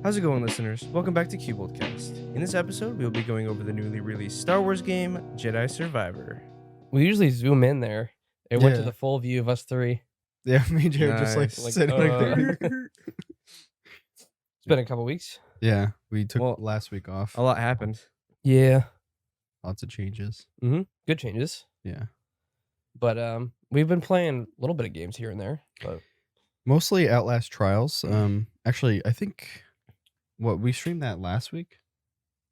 How's it going, listeners? Welcome back to Cubold Cast. In this episode, we will be going over the newly released Star Wars game, Jedi Survivor. We usually zoom in there. It went to Yeah. the full view of us three. Yeah, me and Jay were just like Nice. sitting like there. It's been a couple weeks. Yeah, we took Well, last week off. A lot happened. Yeah. Lots of changes. Good changes. Yeah. But we've been playing a little bit of games here and there. But Mostly Outlast Trials. Actually, I think we streamed that last week.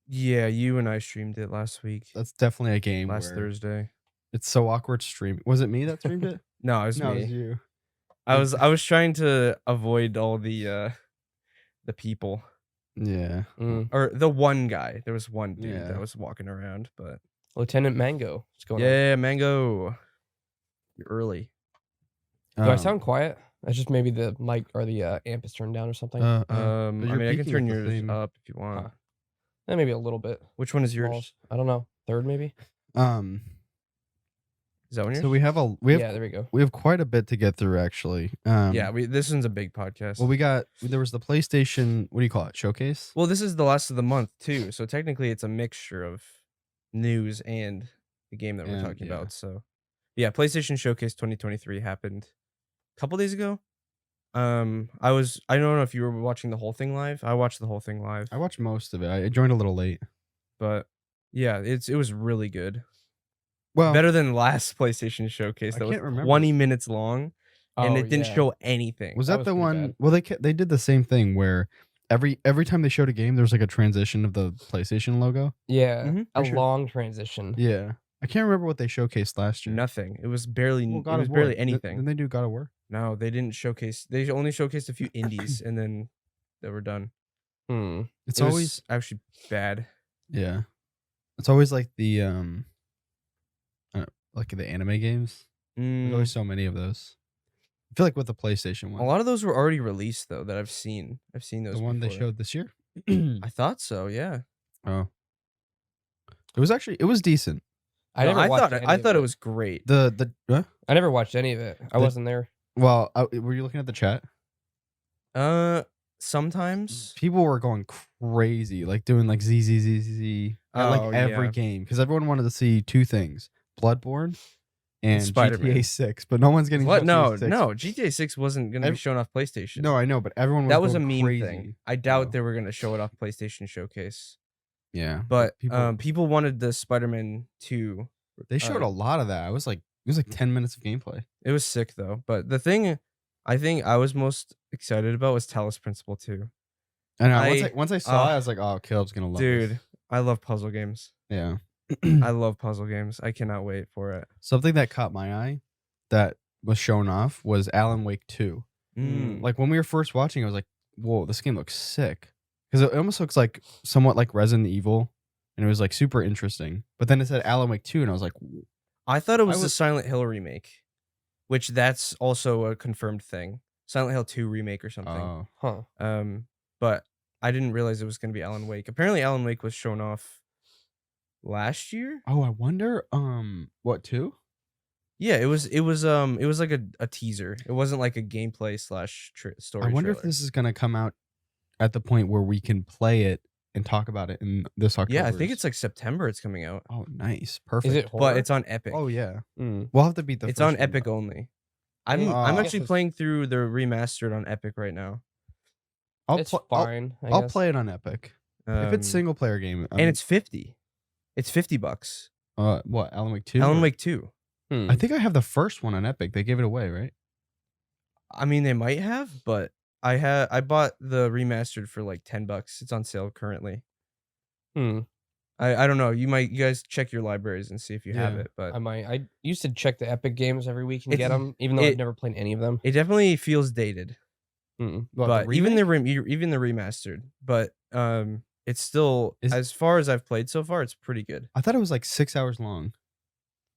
Yeah, you and I streamed it last week. That's definitely a game. Last where Thursday. It's so awkward streaming. Was it me that streamed it? No, it was No, me. it was you. I was trying to avoid all the people. Yeah. Or the one guy. There was one dude Yeah. that was walking around, but Lieutenant Mango. What's going on? yeah, Mango. You're early. Do I sound quiet? That's just maybe the mic or the amp is turned down or something. but I you're mean, I can peaking turn at the yours same- up if you want. Maybe a little bit. Which one is yours? Smalls. I don't know. Third maybe? Is that one yours? So we have Yeah, there we go. we have quite a bit to get through actually. Yeah, this one's a big podcast. Well, there was the PlayStation. What do you call it? Showcase. Well, this is the last of the month too, so technically it's a mixture of news and the game that we're And, talking yeah. about. So, yeah, PlayStation Showcase 2023 happened a couple days ago. I don't know if you were watching the whole thing live. I watched the whole thing live, I watched most of it. I joined a little late. but yeah, it was really good. Well, Better than last PlayStation Showcase I that was can't remember. 20 minutes long and Oh, it didn't yeah. show anything. was that that was the pretty one? bad. Well, they did the same thing where every time they showed a game, there was like a transition of the PlayStation logo. Yeah. Mhm, A for sure. long transition. Yeah, I can't remember what they showcased last year. Nothing. It was barely. Well, It God was of barely War. anything. Didn't they do God of War? No, they didn't showcase. They only showcased a few indies, and then they were done. It's It was always actually bad. yeah. It's always like the like the anime games. There's always so many of those. I feel like with the PlayStation A one, lot of those were already released though that I've seen. I've seen those. the one they before. showed this year. I thought so. Yeah. Oh, it was decent. I No, never watched I any thought of it was great. I never watched any of it. I wasn't there. Well, were you looking at the chat? Sometimes. People were going crazy, like doing like ZZZZ at Oh, like every yeah. game because everyone wanted to see two things: Bloodborne and Spider-Man. GTA 6. But no one's getting What? No, GTA 6. no. GTA 6 wasn't gonna be Ev- shown off PlayStation. No, I know, but everyone was that was a going meme crazy. thing. I doubt Oh. they were gonna show it off PlayStation Showcase. Yeah, But people people wanted the Spider-Man 2. they showed a lot of that. It was like 10 minutes of gameplay. It was sick though. But the thing I think I was most excited about was Talos Principle 2. And once I saw it, uh, I was like, "Oh, Caleb's gonna love Dude, this." I love puzzle games. Yeah. I love puzzle games. I cannot wait for it. Something that caught my eye that was shown off was Alan Wake 2. Like when we were first watching, I was like, "Whoa, this game looks sick," because it almost looks like somewhat like Resident Evil, and it was like super interesting. But then it said Alan Wake 2, and I was like, I thought it was the was- Silent Hill remake, which that's also a confirmed thing. Silent Hill 2 remake or something. "Oh, Huh. But I didn't realize it was going to be Alan Wake. Apparently Alan Wake was shown off last year. oh, I wonder, what 2? Yeah, it was like a teaser. It wasn't like a gameplay / story. I wonder if trailer. this is gonna come out at the point where we can play it and talk about it in this October. Yeah, I think it's like September it's coming out. Oh, nice, perfect. Is it horror? But it's on Epic. Oh yeah, Mm. we'll have to beat the. It's first on one, Epic though. only. I'm Yeah, I'm I actually guess playing through the remastered on Epic right now. It's fine. I'll play it on Epic if it's Um, single player game. and it's 50. It's $50. What Alan Wake 2? Alan Wake 2. I think I have the first one on Epic. They gave it away, right? I mean, they might have, but I bought the remastered for like $10. It's on sale currently. Hmm. I don't know. You guys check your libraries and see if you have Yeah. it, but I might. I used to check the Epic games every week and It's- get them, even though it- I've never played any of them. it definitely feels dated. Mm. What, But even the remake? even the remastered, but it's still as far as I've played so far, it's pretty good. I thought it was like 6 hours long.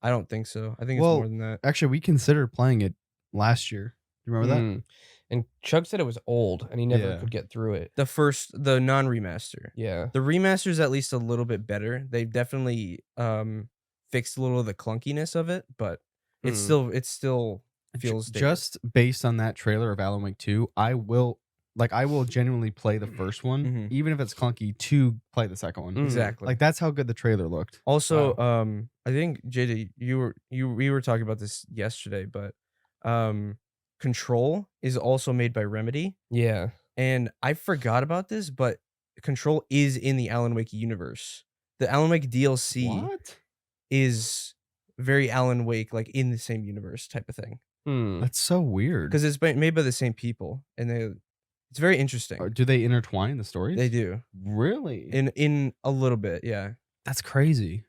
I don't think so. I think it's Well, more than that. Actually, we considered playing it last year. Do you remember that? Mm. And Chug said it was old and he never Yeah. could get through it. The non-remaster. Yeah. The remaster's at least a little bit better. They've definitely fixed a little of the clunkiness of it, but it's Hmm. still feels dated. Just based on that trailer of Alan Wake 2, I will like I will genuinely play the first one, Mhm. even if it's clunky, to play the second one. Exactly. Like that's how good the trailer looked. Also, I think JJ, we were talking about this yesterday, but Control is also made by Remedy, Yeah. and I forgot about this, but Control is in the Alan Wake universe. The Alan Wake DLC What? is very Alan Wake, like in the same universe type of thing, That's so weird. because it's made by the same people, and it's very interesting. Or do they intertwine the stories? They do Really? in a little bit, yeah. That's crazy.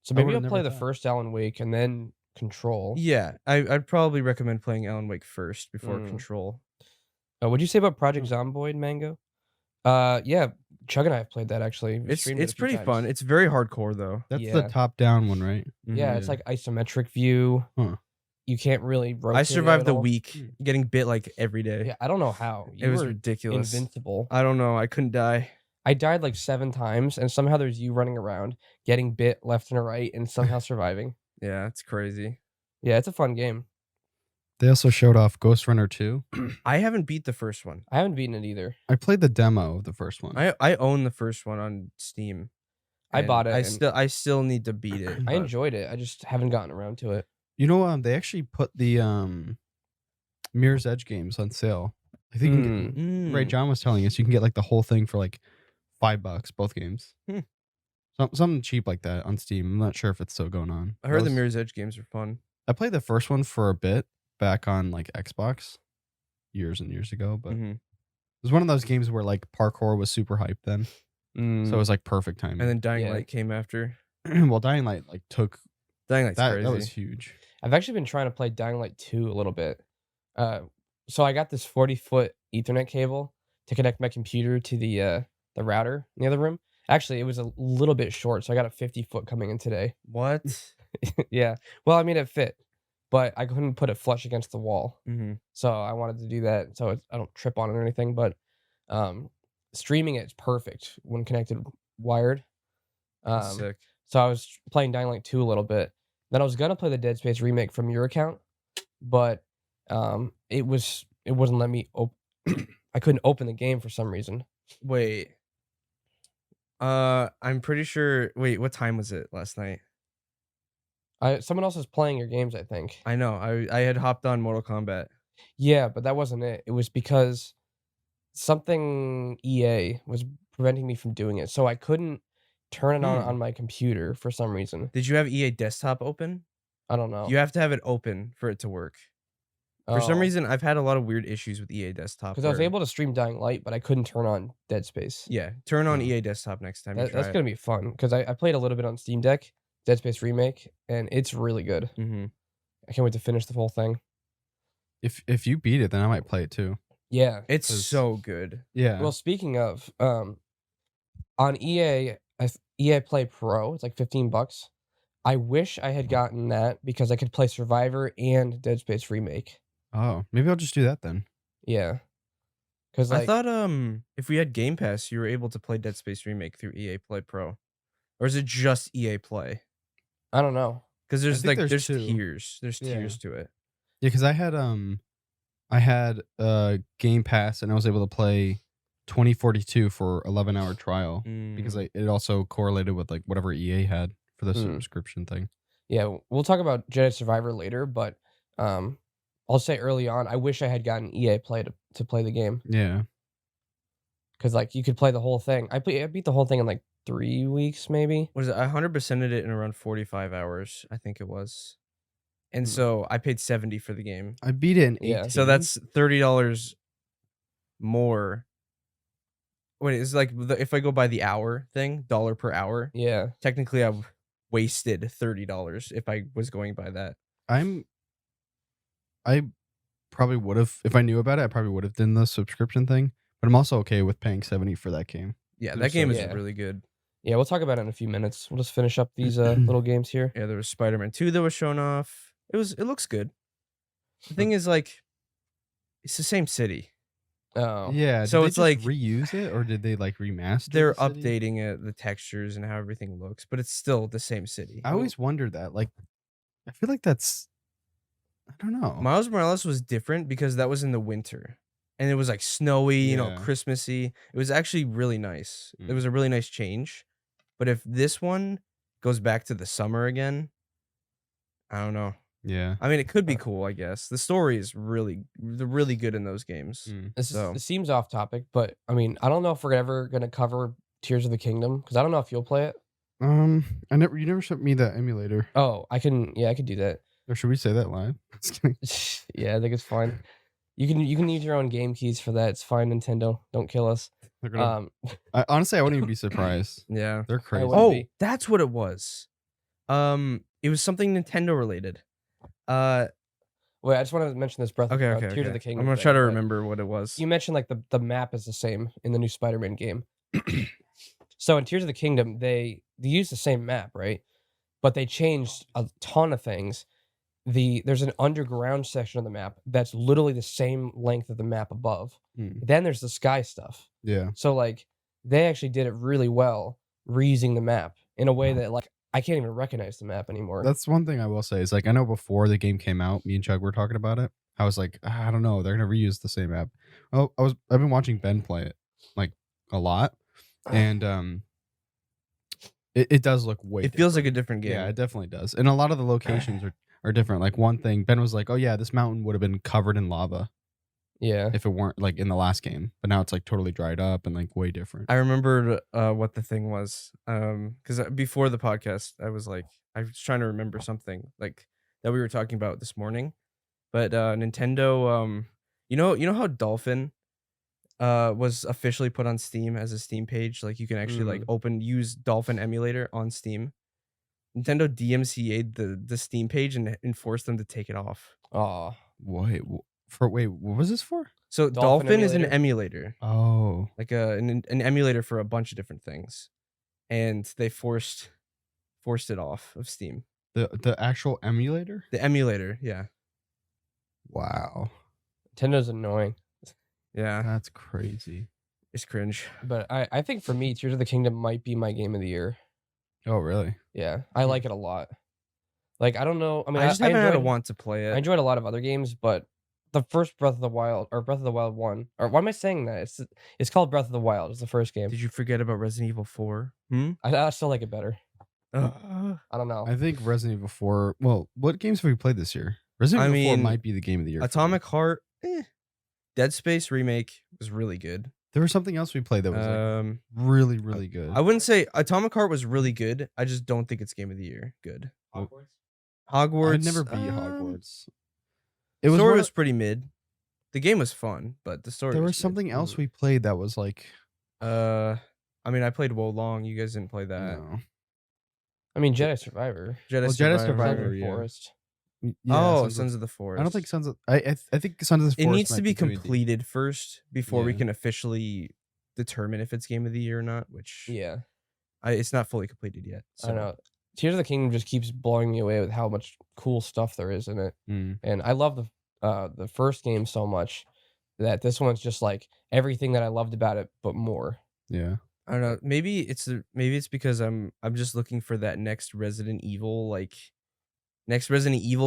So I maybe would've I'll never play the thought. first Alan Wake and then Control. Yeah, I'd probably recommend playing Alan Wake first before Control. What'd you say about Project Oh. Zomboid, Mango? Yeah, Chug and I have played that actually. We streamed it a It's few pretty times. fun. It's very hardcore though. That's Yeah. the top-down one, right? Yeah, it's like isometric view. Huh. You can't really rotate. I it survived at the all. week getting bit like every day. Yeah, I don't know how. It was were ridiculous. Invincible. I don't know. I couldn't die. I died like 7 times, and somehow there's you running around, getting bit left and right, and somehow surviving. Yeah, it's crazy. Yeah, it's a fun game. They also showed off Ghost Runner 2. I haven't beat the first one. I haven't beaten it either. I played the demo of the first one. I own the first one on Steam. I and bought it. I still need to beat it. I but- enjoyed it. I just haven't gotten around to it. You know, they actually put the Mirror's Edge games on sale. I think you can get, right. Mm. John was telling us you can get like the whole thing for like $5, both games. Hmm. Something cheap like that on Steam. I'm not sure if it's still going on. I heard the Mirror's Edge games are fun. I played the first one for a bit back on like Xbox years and years ago, but Mhm. it was one of those games where like parkour was super hyped then, so it was like perfect timing. And then Dying Yeah. Light came after. Well, Dying Light like took Dying Light's that. crazy. That was huge. I've actually been trying to play Dying Light 2 a little bit. So I got this 40-foot Ethernet cable to connect my computer to the router in the other room. Actually, it was a little bit short, so I got a 50-foot coming in today. What? Yeah. Well, I mean, it fit, but I couldn't put it flush against the wall. Mm-hmm. So I wanted to do that so I don't trip on it or anything. But streaming it is perfect when connected wired. Sick. So I was playing Dying Light 2 a little bit. Then I was gonna play the Dead Space remake from your account, but it wasn't letting me I couldn't open the game for some reason. Wait. I'm pretty sure. Wait, what time was it last night? Someone else was playing your games, I think. I know. I had hopped on Mortal Kombat. Yeah, but that wasn't it. It was because something EA was preventing me from doing it, so I couldn't turn it on my computer for some reason. Did you have EA Desktop open? I don't know. You have to have it open for it to work. For some reason, I've had a lot of weird issues with EA Desktop. because I was able to stream Dying Light, but I couldn't turn on Dead Space. Yeah, turn on EA Desktop next time. That's gonna be fun because I played a little bit on Steam Deck, Dead Space remake, and it's really good. Mm-hmm. I can't wait to finish the whole thing. If you beat it, then I might play it too. Yeah. It's 'Cause- so good. Yeah. Well, speaking of, on EA, EA Play Pro, it's like $15. I wish I had gotten that because I could play Survivor and Dead Space remake. Oh, maybe I'll just do that then. Yeah. Because I thought if we had Game Pass, you were able to play Dead Space Remake through EA Play Pro, or is it just EA Play? I don't know. Because there's think like there's there's two. tiers. There's Yeah. tiers to it. Yeah, because I had Game Pass and I was able to play 2042 for 11-hour trial because it also correlated with like whatever EA had for the subscription thing. Yeah, we'll talk about Jedi Survivor later, but I'll say early on, I wish I had gotten EA Play to play the game Yeah. because like you could play the whole thing. I beat the whole thing in like 3 weeks, maybe. Was it? I 100%ed it in around 45 hours, I think it was. And so I paid $70 for the game. I beat it in 18. Yeah. So that's $30 more. Wait, it's like if I go by the hour thing, dollar per hour. Yeah. Technically, I've wasted $30 if I was going by that. I probably would have, if I knew about it, I probably would have done the subscription thing. But I'm also okay with paying 70 for that game. Yeah, Dude, that game so- is yeah. really good. Yeah, we'll talk about it in a few minutes. We'll just finish up these little games here. Yeah, there was Spider-Man 2 that was shown off. It looks good. The thing is, like, it's the same city. Oh. Yeah. So did it's they just like- reuse it or did they like remaster? They're the city? updating it, the textures and how everything looks, but it's still the same city. I always wondered that. Like, I feel like that's, I don't know. Miles Morales was different because that was in the winter, and it was like snowy, Yeah. Christmassy. It was actually really nice. It Mm. was a really nice change. But if this one goes back to the summer again, I don't know. Yeah. I mean, it could be cool, I guess. The story is they're really good in those games. Mm. This seems off topic, but I mean, I don't know if we're ever gonna cover Tears of the Kingdom because I don't know if you'll play it. You never sent me that emulator. Oh, I can do that. Or should we say that live? Just kidding. Yeah, I think it's fine. You can use your own game keys for that. It's fine, Nintendo. Don't kill us. They're gonna, honestly, I wouldn't even be surprised. Yeah. They're crazy. wouldn't Oh, be. that's what it was. It was something Nintendo related. Wait, I just want to mention this Tears of the Kingdom. I'm gonna thing, try to but remember what it was. You mentioned like the map is the same in the new Spider-Man game. So in Tears of the Kingdom, they use the same map, right? But they changed a ton of things. There's an underground section of the map that's literally the same length of the map above. Then there's the sky stuff. Yeah. So like they actually did it really well, reusing the map in a way that like I can't even recognize the map anymore. That's one thing I will say is like I know before the game came out, me and Chug were talking about it. I was like, I don't know, they're gonna reuse the same map. Well, I've been watching Ben play it like a lot, and it does look way. It feels like a different game. Yeah, it definitely does, and a lot of the locations are different. Like one thing, Ben was like, "Oh yeah, this mountain would have been covered in lava Yeah. if it weren't like in the last game, but now it's like totally dried up and like way different." I remembered what the thing was. Because before the podcast, I was trying to remember something like that we were talking about this morning. But Nintendo, you know how Dolphin was officially put on Steam as a Steam page. Like you can actually like use Dolphin emulator on Steam. Nintendo DMCA'd the Steam page and enforced them to take it off. Oh. Wait, what was this for? So Dolphin is an emulator. Oh, Like an emulator for a bunch of different things, and they forced it off of Steam. the actual emulator? The emulator, yeah. Wow, Nintendo's annoying. Yeah, that's crazy. it's cringe. But I think for me, Tears of the Kingdom might be my game of the year. Oh, really? Yeah. I like it a lot. Like I don't know. I mean, I just haven't had a enjoyed- want to play it. I enjoyed a lot of other games, but the first Breath of the Wild 1, or why am I saying that? It's called Breath of the Wild. It's the first game. Did you forget about Resident Evil 4? I still like it better. Ugh. I don't know. I think Resident Evil 4. Well, what games have we played this year? Resident Evil 4 might be the game of the year. Atomic Heart, Dead Space remake was really good. There was something else we played that was like really, really good. I wouldn't say Atomic Heart was really good. I just don't think it's game of the year good. Hogwarts. I'd never beat Hogwarts. It was story one was of- pretty mid. The game was fun, but the story. There was mid. something else we played that was like. I mean, I played Wolong. You guys didn't play that. No. I mean, Jedi Survivor. Jedi Sons Survivor, of the yeah. Forest. Yeah, Sons of the Forest. I don't think Sons of. I think Sons of the It Forest. needs to might be 2D. completed first before we Yeah. can officially determine if it's game of the year or not. Which Yeah. it's not fully completed yet. I don't know. Tears of the Kingdom just keeps blowing me away with how much cool stuff there is in it. And I love the first game so much that this one's just like everything that I loved about it, but more. Yeah. I don't know. Maybe it's because I'm just looking for that next Resident Evil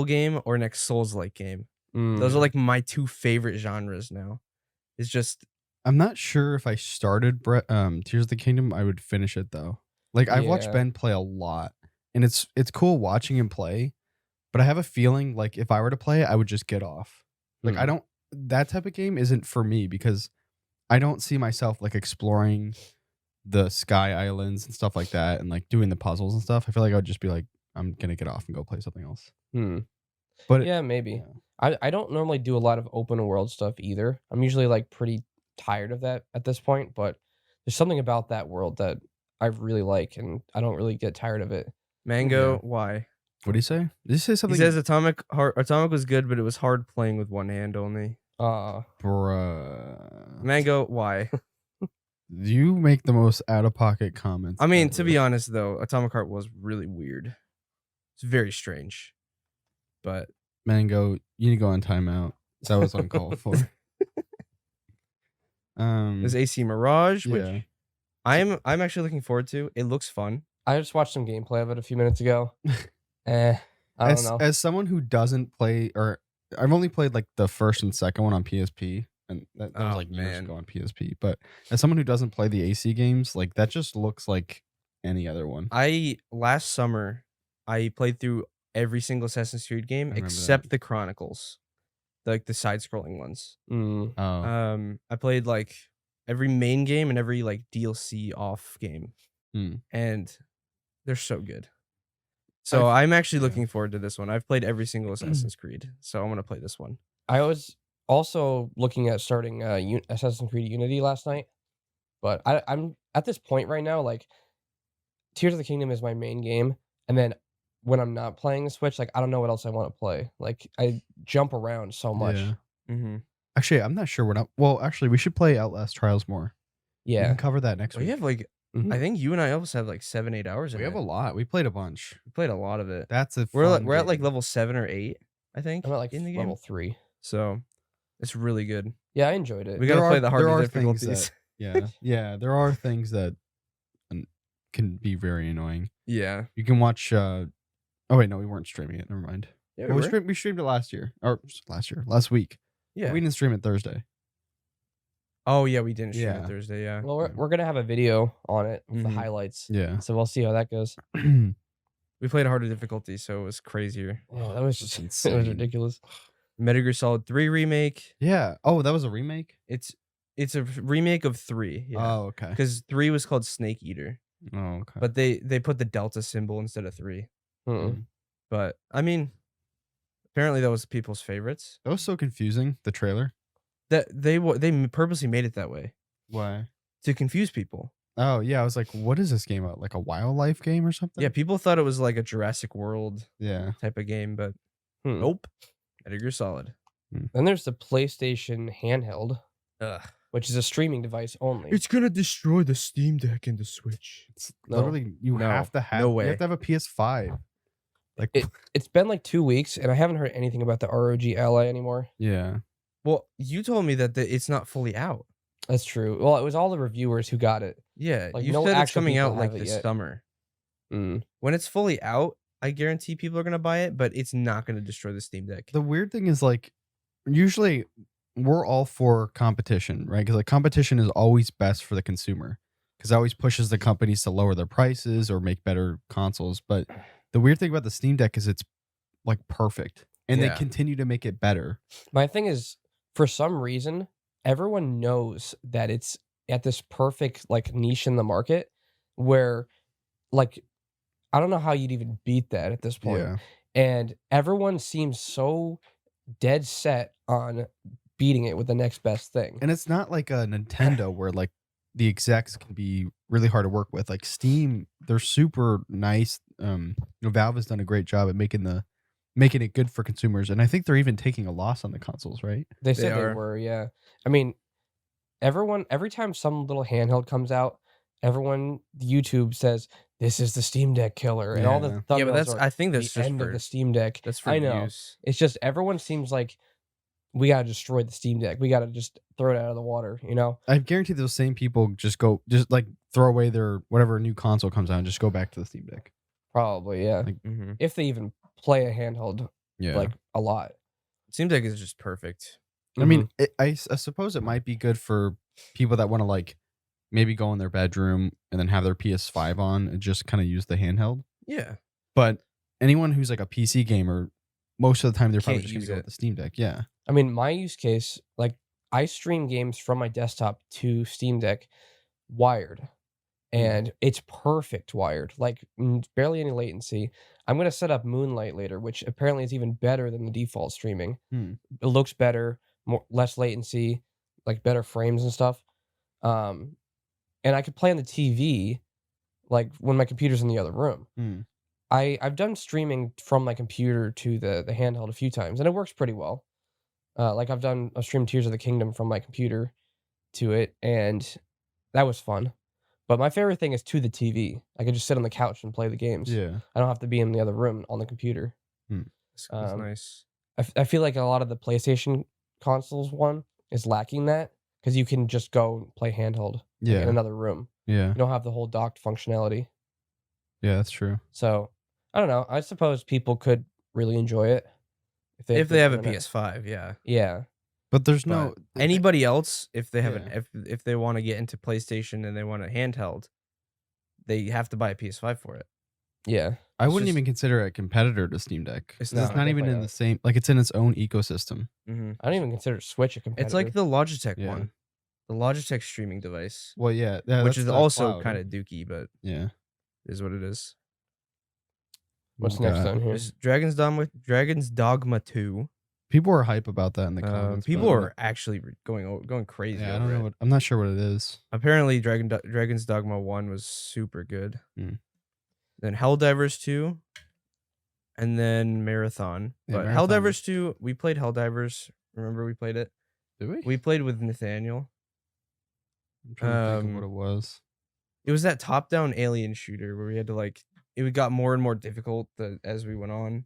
game or next Souls-like game. Those are like my two favorite genres now. It's just I'm not sure if I started Tears of the Kingdom, I would finish it though. Like I've watched Yeah. Ben play a lot, and it's cool watching him play, but I have a feeling like if I were to play it, I would just get off. Like I don't. That type of game isn't for me because I don't see myself like exploring the Sky Islands and stuff like that, and like doing the puzzles and stuff. I feel like I would just be like, I'm gonna get off and go play something else. But Yeah, maybe. yeah. I don't normally do a lot of open world stuff either. I'm usually like pretty tired of that at this point, but there's something about that world that I really like, and I don't really get tired of it. Mango. Yeah. Why? What do you say? Did you say something? He says Atomic was good, but it was hard playing with one hand only. Bruh. Mango. Why? You make the most out of pocket comments. I mean, to ever. be honest though, Atomic Heart was really weird. It's very strange, but Mango, you need to go on timeout. That was uncalled for. there's AC Mirage, which yeah. I'm actually looking forward to. It looks fun. I just watched some gameplay of it a few minutes ago. I don't know. As someone who doesn't play, or I've only played like the first and second one on PSP, and that was Oh, like years man. ago on PSP. But as someone who doesn't play the AC games, like that just looks like any other one. Last summer I played through every single Assassin's Creed game remember except that. the Chronicles, like the side-scrolling ones. Mm. Oh, I played like every main game and every like DLC off game, and they're so good. So I'm actually looking forward to this one. I've played every single Assassin's Creed, so I'm gonna play this one. I was also looking at starting Assassin's Creed Unity last night, but I'm at this point right now. Like, Tears of the Kingdom is my main game, and then when I'm not playing the Switch, like I don't know what else I want to play. Like I jump around so much. Yeah. Mm-hmm. Actually, I'm not sure. Well, actually, we should play Outlast Trials more. We Yeah. can cover that next We week. have like I think you and I almost have like 7-8 hours in We it. have a lot. We played a bunch. We played a lot of it. That's a We're fun at like game. level 7 or 8, I think, I'm at like in the game. level 3. So it's really good. Yeah, I enjoyed it. We gotta play the there harder are things difficulties. Yeah, there are things that can be very annoying. Yeah. You can watch. Oh wait, no, we weren't streaming it. Never mind. Yeah, Well, we streamed it last week. Yeah. We didn't stream it Thursday. Oh yeah, we didn't stream Yeah. it Thursday. Yeah. Well, we're gonna have a video on it with the Mhm. highlights. Yeah. So we'll see how that goes. We played a harder difficulty, so it was crazier. Oh, that was That's just it was insane. ridiculous. Metal Gear Solid 3 remake. Yeah. Oh, that was a remake. It's a remake of 3. Yeah. Oh, okay. Because 3 was called Snake Eater, Oh, okay. but they put the delta symbol instead of 3. Mm-mm. But I mean, apparently that was people's favorites. That was so confusing. The trailer. That they purposely made it that way Why? to confuse people. Oh yeah, I was like, what is this game about? Like a wildlife game or something? Yeah, people thought it was like a Jurassic World Yeah. type of game, but Hmm. nope. Metal Gear Solid. Then there's the PlayStation handheld, Ugh. which is a streaming device only. It's gonna destroy the Steam Deck and the Switch. It's No. literally you No. have to have. No You way. have to have a PS5. Like It's been like 2 weeks, and I haven't heard anything about the ROG Ally anymore. yeah. Well, you told me that it's not fully out. That's true. Well, it was all the reviewers who got it. Yeah, Like, you no said it's actual coming people out like have it this yet. summer. Mm. When it's fully out, I guarantee people are gonna buy it, but it's not gonna destroy the Steam Deck. The weird thing is like usually we're all for competition, right? Because like competition is always best for the consumer because it always pushes the companies to lower their prices or make better consoles. But the weird thing about the Steam Deck is it's like perfect, and Yeah. they continue to make it better. My thing is, for some reason, everyone knows that it's at this perfect like niche in the market where, like, I don't know how you'd even beat that at this point. Yeah. And everyone seems so dead set on beating it with the next best thing. And it's not like a Nintendo where like the execs can be really hard to work with. Like Steam, they're super nice. Valve has done a great job at making it good for consumers, and I think they're even taking a loss on the consoles, right? They said they are. were, yeah. I mean, every time some little handheld comes out, everyone YouTube says this is the Steam Deck killer, and all the Yeah. thumbnails Yeah, but that's are I think that's the just end for of the Steam Deck. that's for I know. views. It's just everyone seems like we gotta destroy the Steam Deck. We gotta just throw it out of the water, you know? I guarantee those same people just like throw away their whatever new console comes out and just go back to the Steam Deck. Probably, yeah. Like, Mm-hmm. If they even play a handheld Yeah. like a lot. Steam Deck is just perfect. I mean, I suppose it might be good for people that want to like maybe go in their bedroom and then have their PS5 on and just kind of use the handheld. Yeah. But anyone who's like a PC gamer, most of the time they're probably Can't just going to use go it. with the Steam Deck. Yeah. I mean, my use case, like I stream games from my desktop to Steam Deck wired, and it's perfect wired, like barely any latency. I'm going to set up Moonlight later, which apparently is even better than the default streaming. Hmm. It looks better, less latency, like better frames and stuff. And I could play on the TV like when my computer's in the other room. Hmm. I've done streaming from my computer to the handheld a few times, and it works pretty well. Like I've streamed Tears of the Kingdom from my computer to it, and that was fun. But my favorite thing is to the TV. I could just sit on the couch and play the games. Yeah. I don't have to be in the other room on the computer. That's nice. I feel like a lot of the PlayStation consoles one is lacking that because you can just go and play handheld in Yeah. another room. Yeah. You don't have the whole docked functionality. Yeah, that's true. So I don't know. I suppose people could really enjoy it If they have a put it in PS5, yeah. Yeah. But there's But no anybody else, if they have Yeah. if they want to get into PlayStation and they want a handheld, they have to buy a PS5 for it. Yeah. I It's wouldn't just- even consider it a competitor to Steam Deck. It's 'Cause it's not. not even Definitely in the not. same. Like it's in its own ecosystem. Mhm. I don't even consider Switch a competitor. It's like the Logitech Yeah. one, the Logitech streaming device, Well, yeah, which that's is the also cloud. kind of dookie, but Yeah. is what it is. What's We next got- on here? There's Dragon's Dogma 2. People are hype about that in the comments. People but- are actually going crazy. Yeah, I over don't know. it. What, I'm not sure what it is. Apparently, Dragon's Dogma 1 was super good. Hmm. Then Helldivers 2, and then Marathon. Yeah, But Marathon Helldivers 2, we played Helldivers. Remember we played it? Did we? We played with Nathaniel. I'm trying to think of what it was. It was that top-down alien shooter where we had to it got more and more difficult as we went on.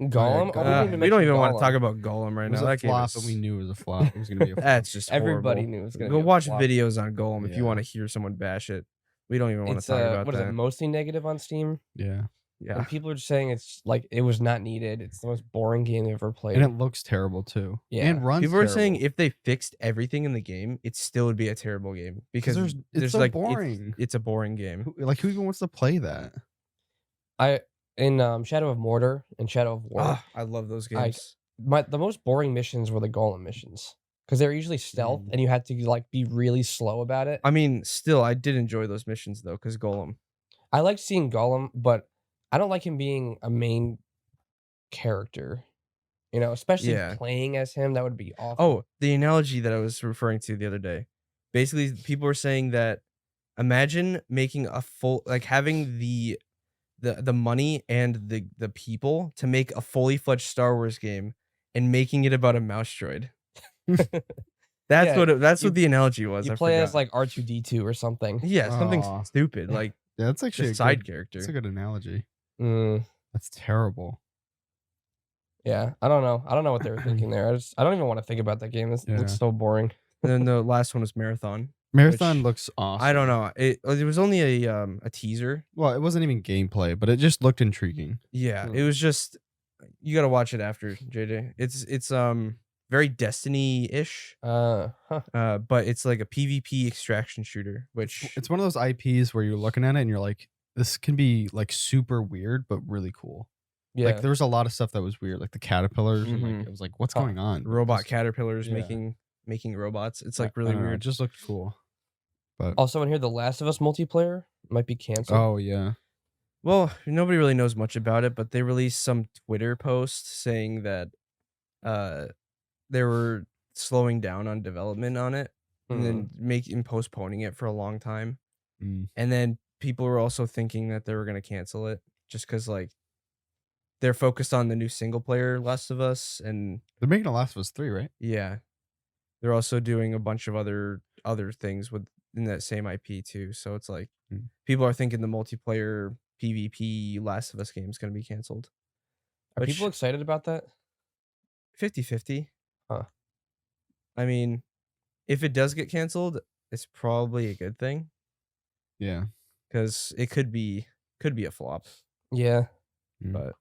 Gollum? Gollum. Oh, we didn't We don't mention even want to Gollum. talk about Gollum right It was now. a That game flop, is- and we knew it was a flop. It was gonna be a flop. That's just Everybody horrible. knew it was going to Go be a watch flop. videos on Golem if you Yeah. want to hear someone bash it. We don't even want It's to talk about what that. is it? Mostly negative on Steam. Yeah, Yeah. And people are just saying it's like it was not needed. It's the most boring game they've ever played. and it looks terrible too. Yeah. and runs. People are saying terrible. if they fixed everything in the game, it still would be a terrible game because it's so like boring. It's a boring game. Who even wants to play that? In Shadow of Mordor and Shadow of War, I love those I- games. the most boring missions were the Golem missions because they're usually stealth and you had to like be really slow about it. I mean, still, I did enjoy those missions though, because Golem. I like seeing Gollum, but I don't like him being a main character. You know, especially Yeah. playing as him, that would be awful. Oh, the analogy that I was referring to the other day. Basically, people were saying that imagine making a full having the money and the people to make a fully fledged Star Wars game and making it about a mouse droid. That's Yeah, what the analogy was. you I play as forgot. like R2D2 or something. yeah, something Aw. stupid like Yeah, that's actually a a side good, character. That's a good analogy. Mm, That's terrible. yeah, I don't know. I don't know what they were thinking there. I don't even want to think about that game. It Yeah. looks so boring. And then the last one was Marathon. Marathon Which- looks awesome. I don't know. It was only a teaser. Well, it wasn't even gameplay, but it just looked intriguing. Yeah, Hmm. it was just you got to watch it after JJ. It's very Destiny-ish. Huh. But it's like a PvP extraction shooter, which It's one of those IPs where you're looking at it and you're like, this can be like super weird, but really cool. Yeah. Like there was a lot of stuff that was weird, like the caterpillars. And Mhm. like, it was like, what's Huh. going on? robot Just- caterpillars yeah. making robots. It's I- like I really don't know, weird. It just looked cool. But Also, in here, The Last of Us multiplayer might be canceled. oh yeah, Well, nobody really knows much about it, but they released some Twitter post saying that they were slowing down on development on it and then postponing it for a long time. Mm. And then people were also thinking that they were going to cancel it just cuz like they're focused on the new single player Last of Us and they're making a Last of Us 3, right? yeah. They're also doing a bunch of other things in that same IP too. So it's like Mm. people are thinking the multiplayer PvP Last of Us game is going to be canceled. Are which- people excited about that? 50-50. Huh. I mean, if it does get canceled, it's probably a good thing Yeah. because it could be a flop. Yeah. Mm. But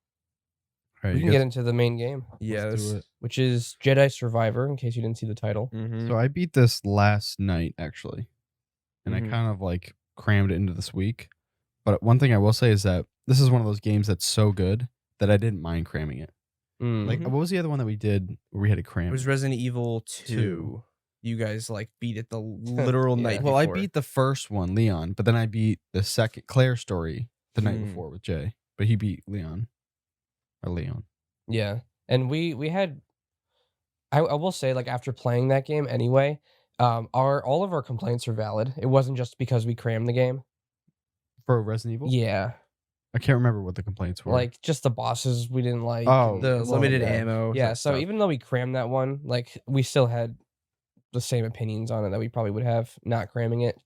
All right, We you can guys- get into the main game, yeah, let's do it. which is Jedi Survivor, in case you didn't see the title. Mhm. So I beat this last night actually, and Mhm. I kind of like crammed it into this week. But one thing I will say is that this is one of those games that's so good that I didn't mind cramming it. Mm. Like, what was the other one that we did where we had to cram? It was Resident Evil 2. 2. You guys like beat it the literal Yeah. night Well, before. I beat the first one, Leon, but then I beat the second Claire story the night Hmm. before with Jay. But he beat Leon. Yeah, and we had. I will say, like after playing that game anyway, all of our complaints are valid. It wasn't just because we crammed the game. For Resident Evil? Yeah, I can't remember what the complaints were. like just the bosses we didn't like. Oh, and the stuff limited like that. ammo. Yeah, that so stuff. even though we crammed that one, like we still had the same opinions on it that we probably would have not cramming it.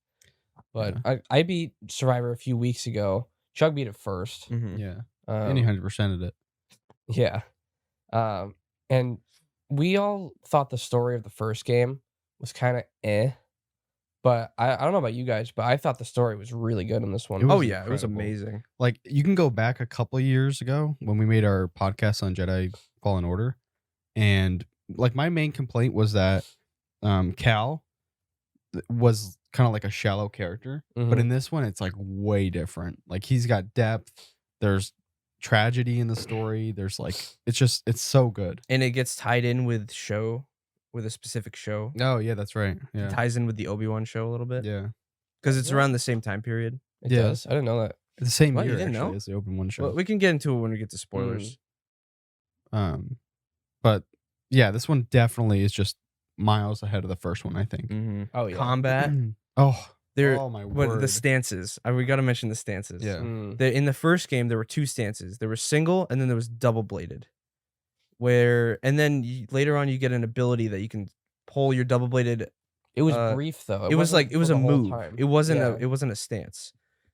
But I beat Survivor a few weeks ago. Chug beat it first. Mhm. yeah. And he 100%ed it. Yeah. And we all thought the story of the first game was kind of but I don't know about you guys, but I thought the story was really good in this one. It was Oh yeah, it was incredible. amazing. Like, you can go back a couple of years ago when we made our podcast on Jedi Fallen Order, and like my main complaint was that Cal was kind of like a shallow character, but in this one it's like way different. Like he's got depth. There's tragedy in the story. There's like it's so good. And it gets tied in with a specific show. Oh yeah, that's right. It Yeah, ties in with the Obi-Wan show a little bit. yeah. Because Does it's it? around the same time period. It Yeah. does. I didn't know that. It's the same What, you year didn't actually know? as the Open One show. Well, we can get into it when we get to spoilers. But yeah, this one definitely is just miles ahead of the first one, I think. Mm-hmm. Oh yeah. Combat. Oh, There. oh my What word. the stances? We got to mention the stances. Yeah. In the first game, there were 2 stances. There was single, and then there was double bladed. And then later on, you get an ability that you can pull your double bladed. It was brief though. It was wasn't it was for a the whole move. time. It wasn't Yeah. it wasn't a stance.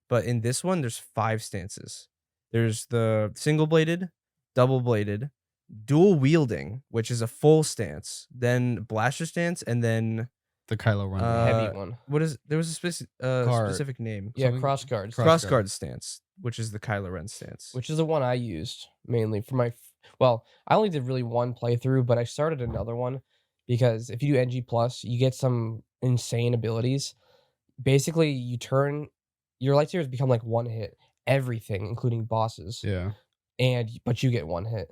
But in this one, there's 5 stances. There's the single bladed, double bladed, dual wielding, which is a full stance, then blaster stance, and then The Kylo Ren. heavy one. what is there was a specific name. Yeah, something- cross guards. Cross- Crossguard stance, which is the Kylo Ren stance. Which is the one I used mainly for my. Well, I only did really one playthrough, but I started another one because if you do NG plus, you get some insane abilities. Basically, you turn your lightsabers become like one hit, everything, including bosses, yeah. but you get one hit.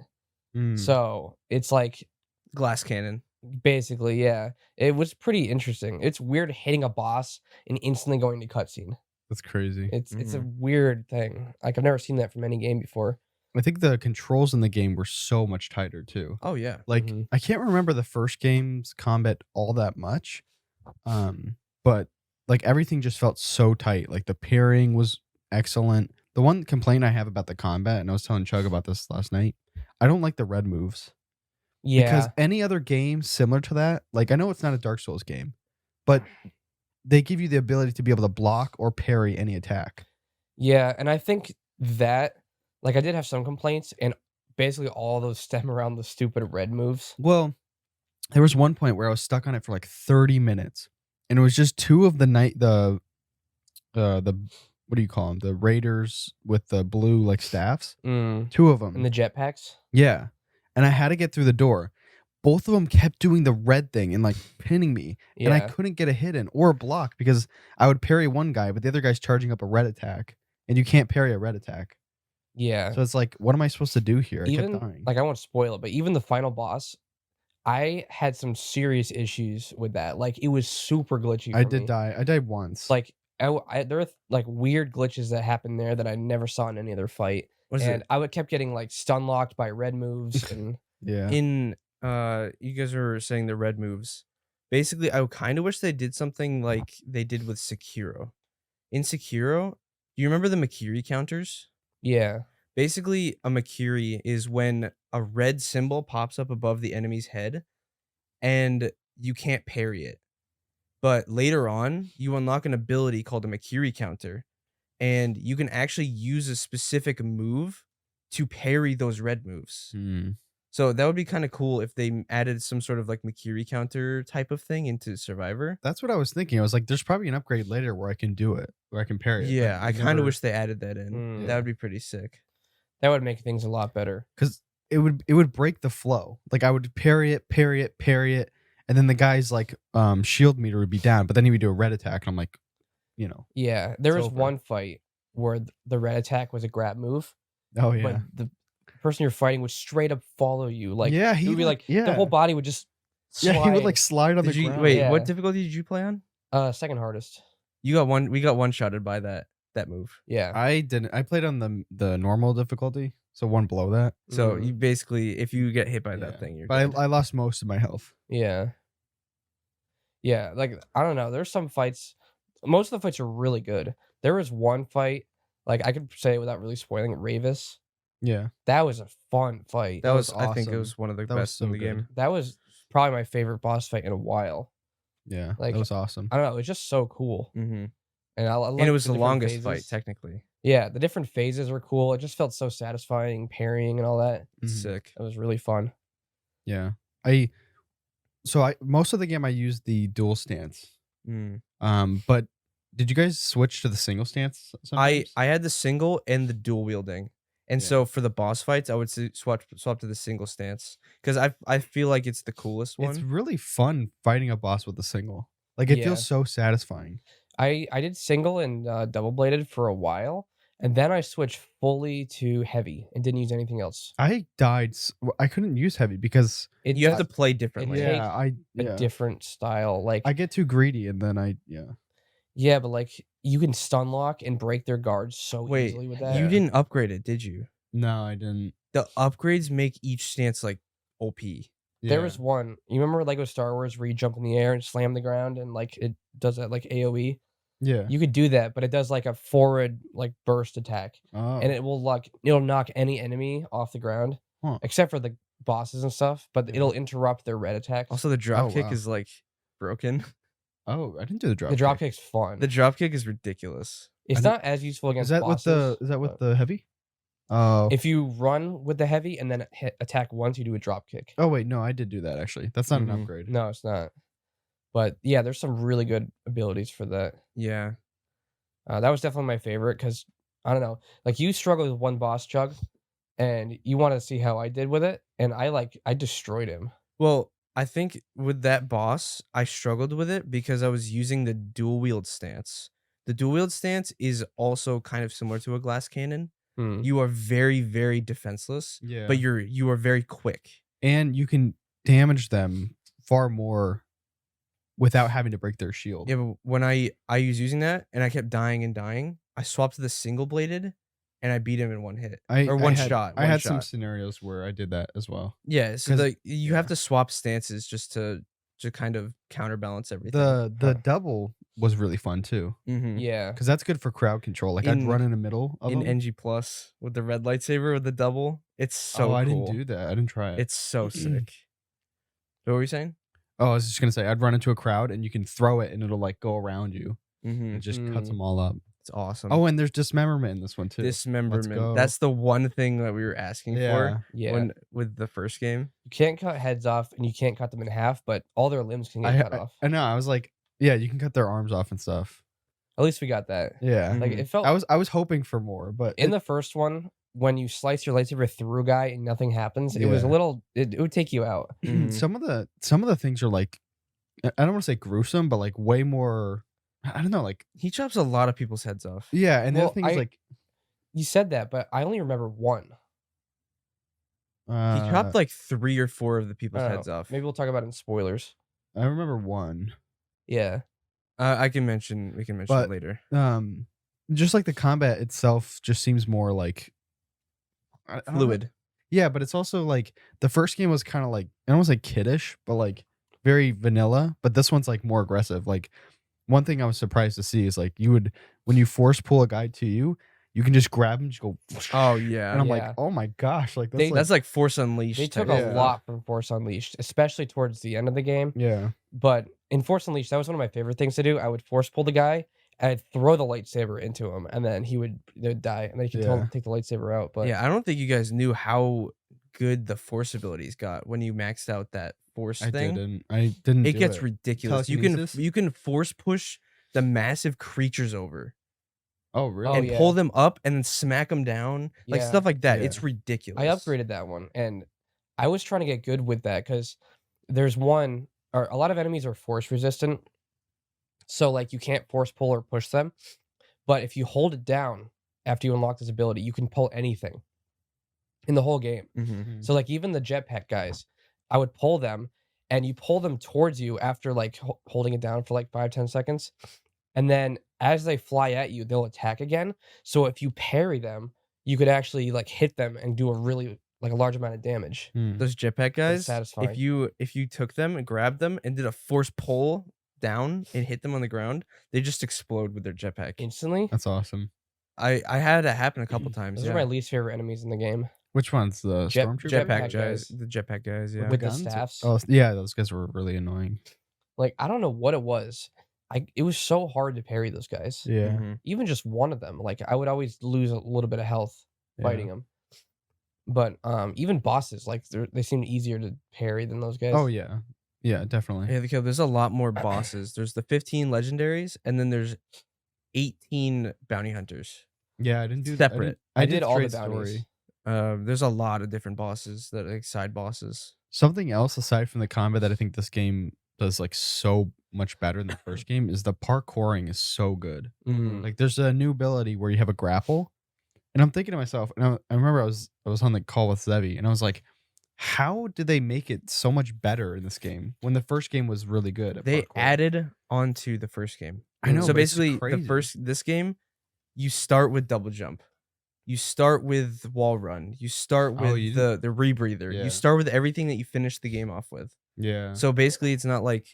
Mm. So it's like Glass cannon. basically, yeah, it was pretty interesting. It's weird hitting a boss and instantly going to cutscene. That's crazy. It's a weird thing. Like I've never seen that from any game before. I think the controls in the game were so much tighter too. Oh yeah. Like Mhm. I can't remember the first game's combat all that much. But like everything just felt so tight. Like the pairing was excellent. The one complaint I have about the combat, and I was telling Chug about this last night, I don't like the red moves. Yeah, Because any other game similar to that, like I know it's not a Dark Souls game, but they give you the ability to be able to block or parry any attack. yeah, and I think that like I did have some complaints, and basically all those stem around the stupid red moves. Well, there was one point where I was stuck on it for like 30 minutes, and it was just 2 of the what do you call them? The raiders with the blue like staffs. 2 of them. And the jetpacks. Yeah. And I had to get through the door. Both of them kept doing the red thing and like pinning me. Yeah, And I couldn't get a hit in or a block because I would parry one guy, but the other guy's charging up a red attack. And you can't parry a red attack. yeah. So it's like, what am I supposed to do here? I Even kept dying. like I won't spoil it, but even the final boss, I had some serious issues with that. Like it was super glitchy. I for did me. die. I died once. Like there were like weird glitches that happened there that I never saw in any other fight. Was And it I would kept getting like stun locked by red moves and yeah. in you guys were saying the red moves. Basically, I kind of wish they did something like they did with Sekiro. In Sekiro, do you remember the Makiri counters? yeah. Basically, a Makiri is when a red symbol pops up above the enemy's head and you can't parry it. But later on, you unlock an ability called a Makiri counter, and you can actually use a specific move to parry those red moves. Hmm. So that would be kind of cool if they added some sort of like Makiri counter type of thing into Survivor. That's what I was thinking. I was like, there's probably an upgrade later where I can do it, where I can parry it. Yeah, but I kind of never- wish they added that in. Mm. That would be pretty sick. That would make things a lot better. because it would break the flow. Like I would parry it, and then the guy's like shield meter would be down, but then he would do a red attack, and I'm like, Yeah, there It's was over. one fight where the red attack was a grab move, oh yeah, but the person you're fighting would straight up follow you. Like yeah, it would be like yeah, the whole body would just slide. yeah, he would like slide on Did the you ground. wait? Yeah. What difficulty did you play on? Second hardest. You got one. We got one shotted by that move. Yeah. I didn't. I played on the normal difficulty, so one below that. So Mhm. you basically, if you get hit by Yeah. that thing, you're. But dead. I lost most of my health. Yeah. Yeah, like I don't know. There's some fights. Most of the fights are really good. There was one fight, like I could say without really spoiling it, Ravis. Yeah, That was a fun fight. that was. was I think it awesome. was one of the That was best in so the good. game. That was probably my favorite boss fight in a while. yeah, Like, that was awesome. I don't know. It was just so cool, Mm-hmm. and I And it liked was the different longest fight, phases. technically. Yeah, the different phases were cool. It just felt so satisfying, parrying and all that. Mhm. Sick. It was really fun. Yeah, I most of the game I used the dual stance. Mm. But did you guys switch to the single stance? I Sometimes? had the single and the dual wielding, And Yeah. so for the boss fights, I would swap to the single stance because I feel like it's the coolest one. It's really fun fighting a boss with a single. Like it feels so satisfying. I did single and double bladed for a while, and then I switched fully to heavy and didn't use anything else. I died. I couldn't use heavy because You have to play differently. a different style. Like I get too greedy and then yeah, but like you can stun lock and break their guards so Wait, easily with that. you didn't upgrade it, did you? No, I didn't. The upgrades make each stance like OP. There was one. You remember Lego Star Wars where you jump in the air and slam the ground and like it does that like AoE? Yeah. You could do that, but it does like a forward like burst attack. Oh. And it'll knock any enemy off the ground. Except for the bosses and stuff, but it'll interrupt their red attacks. Also, the drop kick is like broken. Oh, I didn't do the drop. The drop kick's fun. The drop kick is ridiculous. It's not as useful against bosses. Is that with the heavy? Oh. If you run with the heavy and then attack once, you do a drop kick. Oh wait, no, I did do that actually. That's not an upgrade. No, it's not. But yeah, there's some really good abilities for that. Yeah. That was definitely my favorite because I don't know, like you struggled with one boss, Chug, and you want to see how I did with it, and I destroyed him. Well, I think with that boss, I struggled with it because I was using the dual wield stance. The dual wield stance is also kind of similar to a glass cannon. You are very, very defenseless, but you are very quick, and you can damage them far more without having to break their shield. Yeah, but when I was using that and I kept dying and dying, I swapped to the single bladed, and I beat him in one hit one shot. I had some scenarios where I did that as well. Yeah, so you have to swap stances just to kind of counterbalance everything. The double was really fun too. Yeah, because that's good for crowd control. Like I'd run in the middle of in NG Plus with the red lightsaber with the double. It's so cool. I didn't do that. I didn't try it. It's so sick. What were you saying? Oh, I was just gonna say I'd run into a crowd and you can throw it and it'll like go around you. It just cuts them all up. It's awesome. Oh, and there's dismemberment in this one too. Dismemberment. That's the one thing that we were asking for. Yeah. With the first game, you can't cut heads off and you can't cut them in half, but all their limbs can get cut off. I know. I was like, yeah, you can cut their arms off and stuff. At least we got that. Yeah. Like it felt. I was hoping for more, but in the first one, when you slice your lightsaber through a guy and nothing happens, it was a little. It would take you out. Some of the things are like, I don't want to say gruesome, but like way more. I don't know, like he chops a lot of people's heads off. Yeah, and the other thing is like, you said that, but I only remember one. He chopped like 3 or 4 of the people's heads off. Maybe we'll talk about it in spoilers. I remember one. Yeah, we can mention it later. Just like the combat itself, just seems more like fluid. Yeah, but it's also like the first game was kind of like I don't want to say kiddish, but like very vanilla. But this one's like more aggressive. Like. One thing I was surprised to see is like when you force pull a guy to you, you can just grab him and just go. Oh yeah, and I'm like, oh my gosh, like that's like Force Unleashed. They took a lot from Force Unleashed, especially towards the end of the game. Yeah, but in Force Unleashed, that was one of my favorite things to do. I would force pull the guy, and I'd throw the lightsaber into him, and then they'd die, and then you could take the lightsaber out. But yeah, I don't think you guys knew how good the Force abilities got when you maxed out that Force thing. I didn't. It gets ridiculous. You can force push the massive creatures over. Oh really? And pull them up and then smack them down, like stuff like that. It's ridiculous. I upgraded that one, and I was trying to get good with that because there's a lot of enemies are force resistant, so like you can't force pull or push them. But if you hold it down after you unlock this ability, you can pull anything in the whole game. So like even the jetpack guys, I would pull them, and you pull them towards you after like holding it down for like 5-10 seconds, and then as they fly at you, they'll attack again. So if you parry them, you could actually like hit them and do a really like a large amount of damage. Those jetpack guys, satisfying. If you took them and grabbed them and did a force pull down and hit them on the ground, they just explode with their jetpack instantly. That's awesome. I had it happen a couple times. Those are my least favorite enemies in the game. Which ones? The stormtroopers? Jetpack guys. The jetpack guys, yeah. With the staffs. Oh, yeah, those guys were really annoying. Like, I don't know what it was. It was so hard to parry those guys. Yeah. Even just one of them. Like, I would always lose a little bit of health fighting them. But even bosses, like, they seem easier to parry than those guys. Oh, yeah. Yeah, definitely. Yeah, there's a lot more bosses. There's the 15 legendaries, and then there's 18 bounty hunters. Yeah, I didn't do separate. I did all the bounties. There's a lot of different bosses that like side bosses. Something else aside from the combat that I think this game does like so much better than the first game is the parkouring is so good. Mm. Like there's a new ability where you have a grapple, and I'm thinking to myself, and I remember I was on the call with Zevi, and I was like, how did they make it so much better in this game when the first game was really good at They parkour? added onto the first game. I know, So but it's basically, crazy. this game, you start with double jump, you start with wall run, you start Oh, with you the rebreather, Yeah. you start with everything that you finish the game off with. Yeah. So basically, it's not like,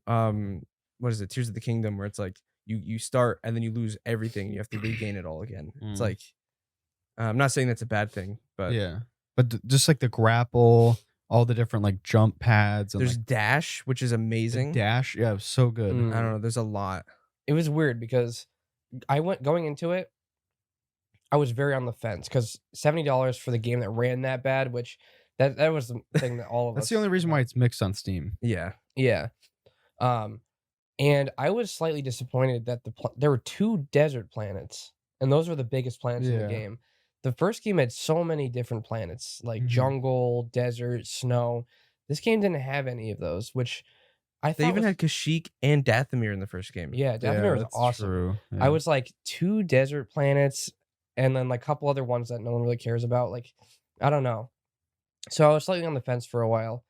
what is it? Tears of the Kingdom, where it's like you start and then you lose everything, and you have to regain it all again. It's Mm. like, I'm not saying that's a bad thing, but Yeah. But just like the grapple, all the different like jump pads and there's like dash, which is the amazing. dash. Yeah, it was so good. Mm. I don't know. There's a lot. It was weird because going into it, I was very on the fence because $70 for the game that ran that bad, which that was the thing that all of That's us. the only reason why it's mixed on Steam. Yeah. Yeah. And I was slightly disappointed that there were 2 desert planets, and those were the biggest planets in the Yeah. game. The first game had so many different planets, like Mhm. jungle, desert, snow. This game didn't have any of those, which I They thought even was, had Kashyyyk and Dathomir in the first game. yeah, Dathomir was that's awesome. True. I Yeah. was like 2 desert planets and then like a couple other ones that no one really cares about. Like, I don't know. So I was slightly on the fence for a while.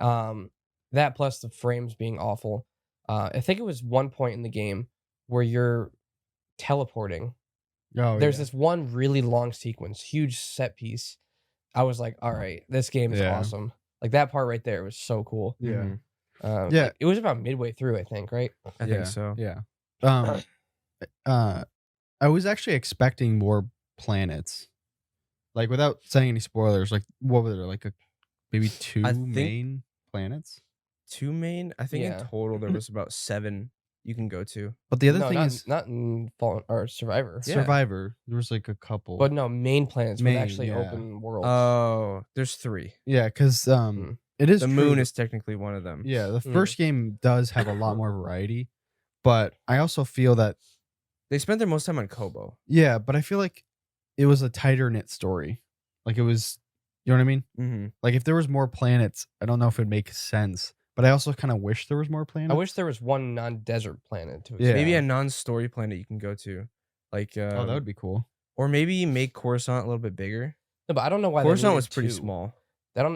That plus the frames being awful. I think it was one point in the game where you're teleporting. Oh, There's yeah. this one really long sequence, huge set piece. I was like, all right, this game is Yeah. awesome. Like that part right there was so cool. Yeah. Mhm. Yeah. Like, it was about midway through, I think, right? I think so. Yeah. I was actually expecting more planets. Like without saying any spoilers, like what were there like maybe 2 think- main planets? 2 main. I think Yeah. in total there was about 7 you can go to. But the other No, thing not, is not in Fallen or Survivor. Yeah. Survivor. There was like a couple. But no, main planets with Main, actually yeah. open worlds. Oh, there's 3. Yeah, because Mm. it is The true moon that- is technically one of them. yeah, the Mm. first game does have a lot more variety, but I also feel that They spent their most time on Kobo. yeah, but I feel like it was a tighter knit story. Like it was, you know what I mean? Mm-hmm. Like if there was more planets, I don't know if it'd make sense. But I also kind of wish there was more planets. I wish there was one non-desert planet to Yeah. Maybe a non-story planet you can go to, like Oh, that would be cool. or maybe make Coruscant a little bit bigger. No, but I don't know why they Coruscant needed was pretty 2. small.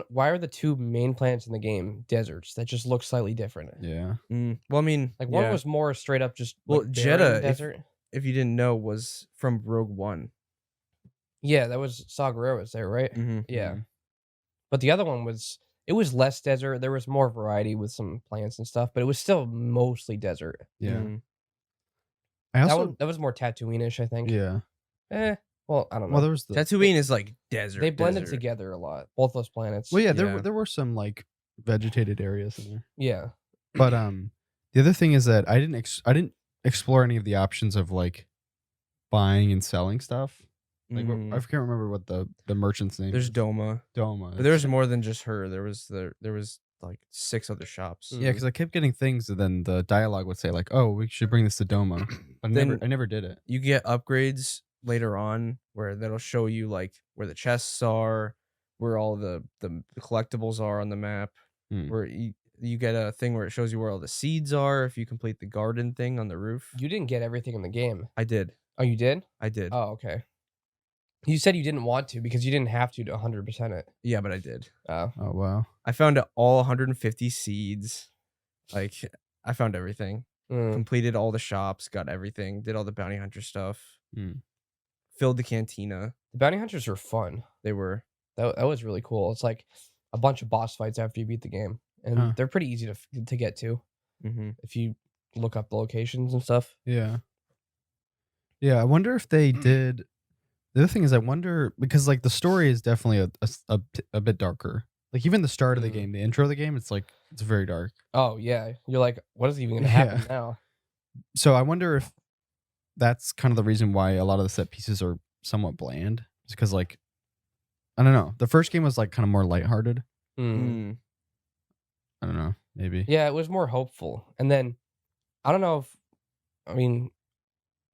Why are the 2 main planets in the game deserts that just look slightly different? Yeah. Well, I mean, Like one yeah, was more straight up just Well, like barren Jeddah, desert. if you didn't know, was from Rogue One. Yeah, that was Saw Gerrera was there, right? Mm-hmm. Yeah. Mhm. But the other one was less desert. There was more variety with some plants and stuff, but it was still mostly desert. Yeah. I also That was more Tatooine-ish, I think. yeah. Well, I don't know. Well, there was the Tatooine is like desert. they blended desert. together a lot, both those planets. well, yeah, Yeah. there were some like vegetated areas in there. Yeah. But the other thing is that I didn't explore any of the options of like buying and selling stuff. Like Mhm. I can't remember what the merchant's name There's is. Doma, Doma. but there was more than just her. There was like 6 other shops. Mm. Yeah, because I kept getting things, and then the dialogue would say like, "Oh, we should bring this to Doma," but Then- I never did it. You get upgrades later on where that'll show you like where the chests are, where all the collectibles are on the map. Hmm. Where you get a thing where it shows you where all the seeds are if you complete the garden thing on the roof. You didn't get everything in the game. I did. Oh, you did? I did. Oh, okay. You said you didn't want to because you didn't have to 100% it. Yeah, but I did. Oh wow. I found all 150 seeds. Like I found everything. Mm. Completed all the shops, got everything, did all the bounty hunter stuff. Hmm. Filled the cantina. The bounty hunters were fun. They were That was really cool. It's like a bunch of boss fights after you beat the game, and Huh. they're pretty easy to get to mm-hmm. if you look up the locations and stuff. Yeah. Yeah, I wonder if they did. The other thing is, I wonder because like the story is definitely a bit darker. Like even the start of the Mm. game, the intro of the game, it's very dark. Oh yeah, you're like, what is even gonna happen Yeah. now? So I wonder if that's kind of the reason why a lot of the set pieces are somewhat bland. It's because like I don't know. The first game was like kind of more lighthearted. Mm. I don't know. Maybe. Yeah, it was more hopeful. And then I don't know if I mean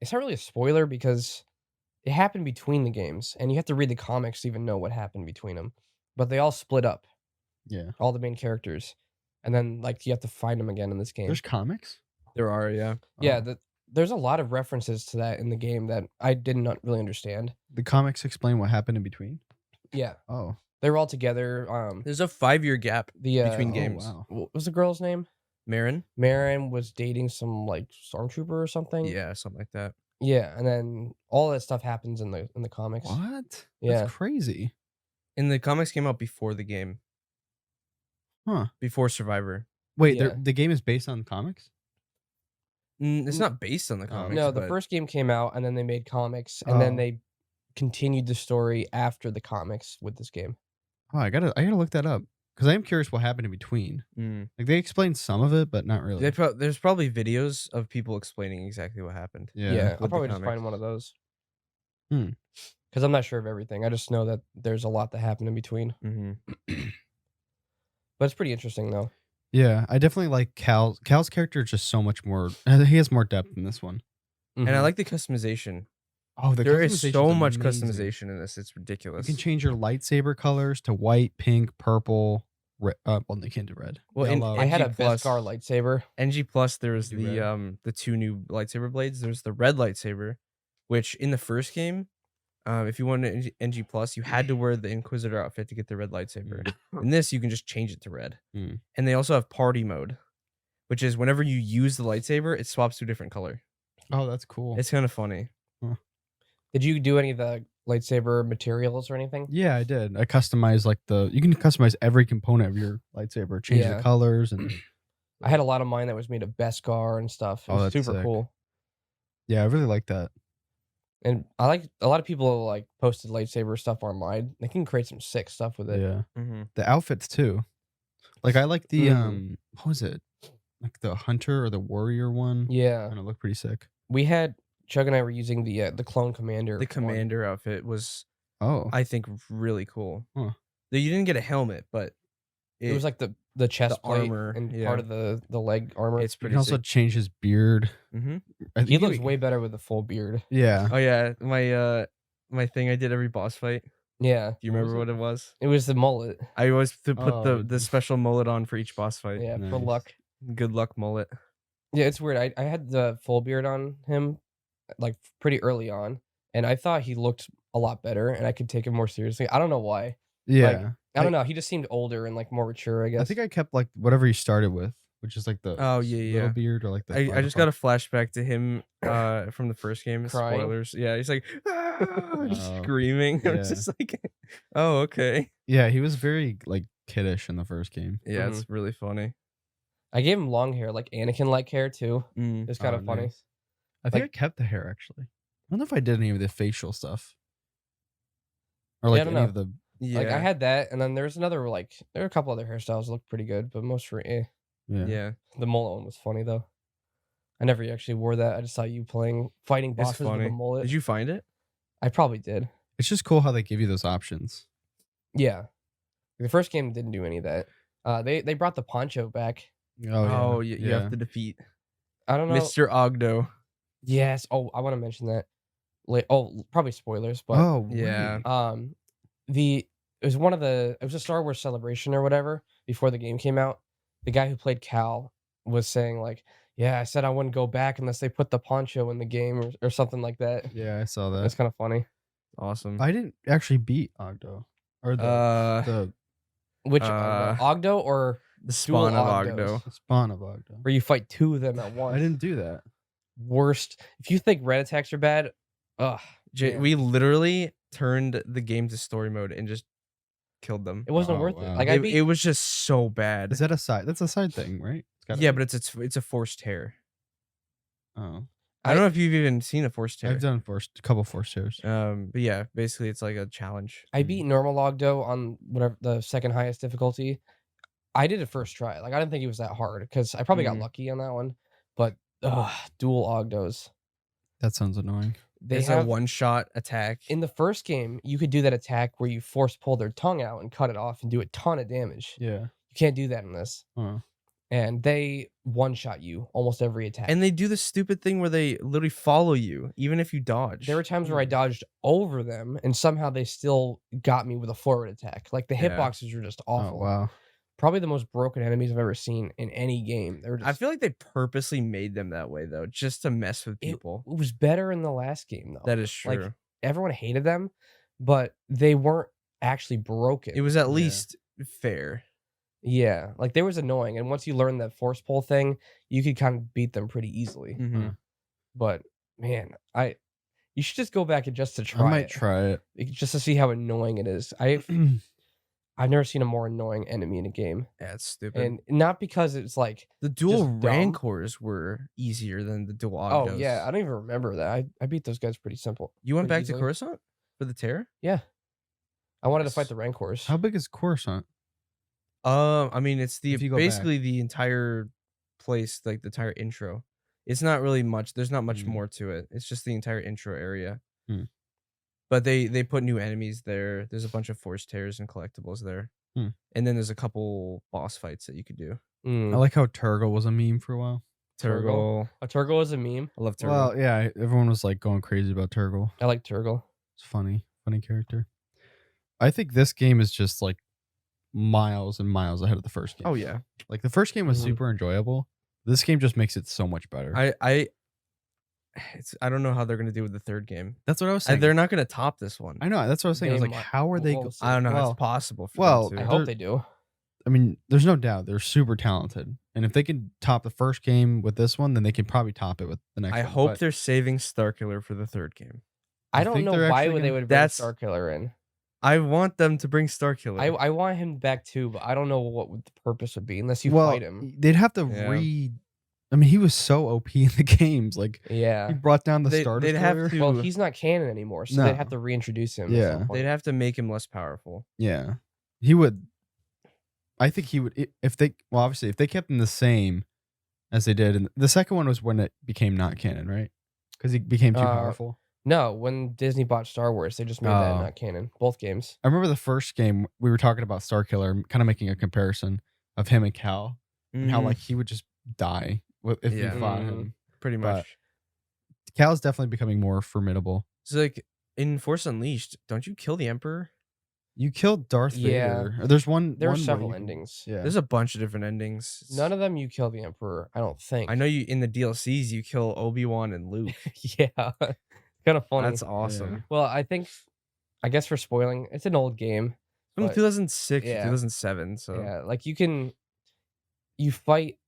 it's not really a spoiler because it happened between the games, and you have to read the comics to even know what happened between them. But they all split up, Yeah. all the main characters, and then like you have to find them again in this game. There's comics? There are, yeah. Yeah, Oh. there's a lot of references to that in the game that I did not really understand. The comics explain what happened in between? Yeah, Oh. they were all together. There's a 5-year gap between Oh, games. wow. What was the girl's name? Marin? Marin was dating some like stormtrooper or something. Yeah, something like that. Yeah, and then all that stuff happens in the comics. What? Yeah. That's crazy. And the comics came out before the game. Huh. Before Survivor. Wait, Yeah. the game is based on comics? It's not based on the comics. No, the but first game came out, and then they made comics, and then Oh. they continued the story after the comics with this game. Oh, I gotta look that up. Because I am curious what happened in between. Like they explained some of it, but not really. There's probably videos of people explaining exactly what happened. Yeah, I'll the probably just comics. find one of those. Hmm. Because I'm not sure of everything. I just know that there's a lot that happened in between. But it's pretty interesting, though. Yeah, I definitely like Cal's character is just so much more. He has more depth in this one. And I Mhm. like the customization. Oh, There is customization's so much amazing. customization in this. It's You ridiculous. can change your lightsaber colors to white, pink, purple. Well, you can't do red. Well, and yellow. I had a NG plus- Beskar lightsaber. NG Plus, there's You do the 2 new lightsaber blades. There's the red lightsaber, which in the first game, if you wanted NG Plus, you had to wear the Inquisitor outfit to get the red lightsaber. In this, you can just change it to red. Mm. And they also have party mode, which is whenever you use the lightsaber, it swaps to a different color. Oh, that's cool. It's kind of funny. Did you do any of the lightsaber materials or anything? Yeah, I did. I customized you can customize every component of your lightsaber, change Yeah. the colors, and I had a lot of mine that was made of Beskar and stuff. It Oh, was that's super sick. cool. yeah, I really like that. And I like a lot of people like posted lightsaber stuff online. They can create some sick stuff with it. Yeah, Mm-hmm. the outfits too. Like I like the Mhm. what was it? Like the hunter or the warrior one. Yeah. And it looked pretty sick. We had Chug and I were using the clone commander. The one. commander outfit was, Oh, I think, really cool. Huh. You didn't get a helmet, but It was like the chest plate armor, and yeah. part of the leg armor. it's you pretty can also sick. change his beard. Mm-hmm. I He think looks way better with the full beard. Yeah. Oh yeah, my thing I did every boss fight. Yeah. Do you What was remember it? what it was? It was the mullet. I always to put Oh, the special mullet on for each boss fight. Yeah, for Nice. luck. Good luck mullet. Yeah, it's weird. I had the full beard on him like pretty early on, and I thought he looked a lot better and I could take him more seriously. I don't know why. Yeah. I don't know. He just seemed older and like more mature, I guess. I think I kept like whatever he started with, which is like the Oh, yeah, little yeah. beard or like the. I just got a flashback to him from the first game. Crying? Spoilers. Yeah, he's like just Oh, screaming. I was yeah. just like, oh okay. Yeah, he was very like kiddish in the first game. Yeah, it's really funny. I gave him long hair, like Anakin-like hair too. It's kind Oh, of funny. nice. I think Like- I kept the hair actually. I don't know if I did any of the facial stuff. Or Yeah, like I don't any know. of the. Yeah, Like I had that, and then there's another there were a couple other hairstyles that looked pretty good, but most were Yeah. yeah. The mullet one was funny though. I never actually wore that. I just saw you fighting It's bosses with funny. a mullet. Did you find it? I probably did. It's just cool how they give you those options. Yeah. The first game didn't do any of that. They brought the poncho back. Oh, You have to defeat I don't know. Mr. Ogdo. Yes. Oh, I want to mention that. Probably spoilers, but Oh Yeah. wait. it was a Star Wars celebration or whatever before the game came out. The guy who played Cal was saying like, yeah, I said I wouldn't go back unless they put the poncho in the game or something like that. Yeah, I saw that. That's kind of funny. Awesome. I didn't actually beat Ogdo or the Which Uh, Ogdo or the spawn dual of Ogdos. Ogdo. spawn of Ogdo. where you fight two of them at once? I didn't do that. Worst. If you think red attacks are bad, ugh. Yeah. We literally turned the game to story mode and just killed them. It wasn't Oh, worth wow. it. Like I beat It was just so bad. Is that a side? That's a side thing, right? It's gotta Yeah, be. but it's a forced tear. Oh, I don't know if you've even seen a forced tear. I've done a couple force tears. But yeah, basically it's like a challenge. I beat normal Ogdo on whatever the second highest difficulty. I did it first try. Like I didn't think it was that hard because I probably got Mhm. lucky on that one. But dual Ogdos. That sounds annoying. They It's have a one-shot attack. in the first game you could do that attack where you force pull their tongue out and cut it off and do a ton of damage. Yeah. You can't do that in this. Huh. and they one-shot you almost every attack. And they do the stupid thing where they literally follow you, even if you dodge. There were times where I dodged over them, and somehow they still got me with a forward attack. Like, the Yeah. hitboxes were just awful. Oh wow. Probably the most broken enemies I've ever seen in any game. They were just, I feel like they purposely made them that way though, just to mess with it people. was better in the last game, though. That is true. Like, everyone hated them, but they weren't actually broken. It was at least fair. Yeah, like, they was annoying, and once you learn that force pull thing, you could kind of beat them pretty easily. Mhm. But man, you should just go back and just to try I might it. try it. Just to see how annoying it is. I've never seen a more annoying enemy in a game. Yeah, it's stupid. And not because it's like the dual just dumb. Rancors were easier than the dual Ogdos. Oh yeah, I don't even remember that. I beat those guys pretty simple. You went pretty back to easily. Coruscant for the Terror? Yeah. I wanted to Nice. fight the Rancors. How big is Coruscant? I mean, it's If you go basically the entire place, like the entire intro. It's not really much. There's not much Mm. more to it. It's just the entire intro area. Hmm. But they put new enemies there. There's a bunch of force tears and collectibles there. Hmm. And then there's a couple boss fights that you could do. Mm. I like how Turgle was a meme for a while. Turgle. A Turgle is a meme. I love Turgle. Well, yeah, everyone was like going crazy about Turgle. I like Turgle. It's funny character. I think this game is just like miles and miles ahead of the first game. Oh yeah. Like the first game was Mhm. super enjoyable. This game just makes it so much better. I don't know how they're gonna do with the third game. That's what I was saying. They're not gonna top this one. I know. That's what I was saying. I was They like, might- how are they? we'll see. I don't know. Well, it's possible. For well, them I to. hope they do. I mean, there's no doubt they're super talented, and if they can top the first game with this one, then they can probably top it with the next. I one. hope But they're saving Starkiller for the third game. I You don't think know they're why actually they gonna- would bring That's- Starkiller in. I want them to bring Starkiller. I want him back too, but I don't know what the purpose would be unless you well, fight him. they'd have to Yeah. read. I mean, he was so OP in the games. Like Yeah. he brought down the They- Star they'd have Destroyer. to- Well, he's not canon anymore, so No. they'd have to reintroduce him. Yeah. At some point. They'd have to make him less powerful. Yeah, he would. I think he would if they. Well, obviously, if they kept him the same as they did, and the second one was when it became not canon, right? Because he became too powerful. No, when Disney bought Star Wars, they just made that Oh. not canon. Both games. I remember the first game we were talking about Starkiller, kind of making a comparison of him and Cal, and how Mhm. like he would just die if Yeah. we fought Mhm. him. pretty but- much. Cal's definitely becoming more formidable. It's like in Force Unleashed, don't you kill the Emperor? You killed Darth Yeah. Vader. There's one. There one are where several you- endings. Yeah. There's a bunch of different endings. None of them you kill the Emperor, I don't think. I know you in the DLCs you kill Obi-Wan and Luke. Yeah. Kind of funny. That's awesome. Well, I guess for spoiling, it's an old game. From But- 2006 yeah. 2007, so Yeah, like you fight.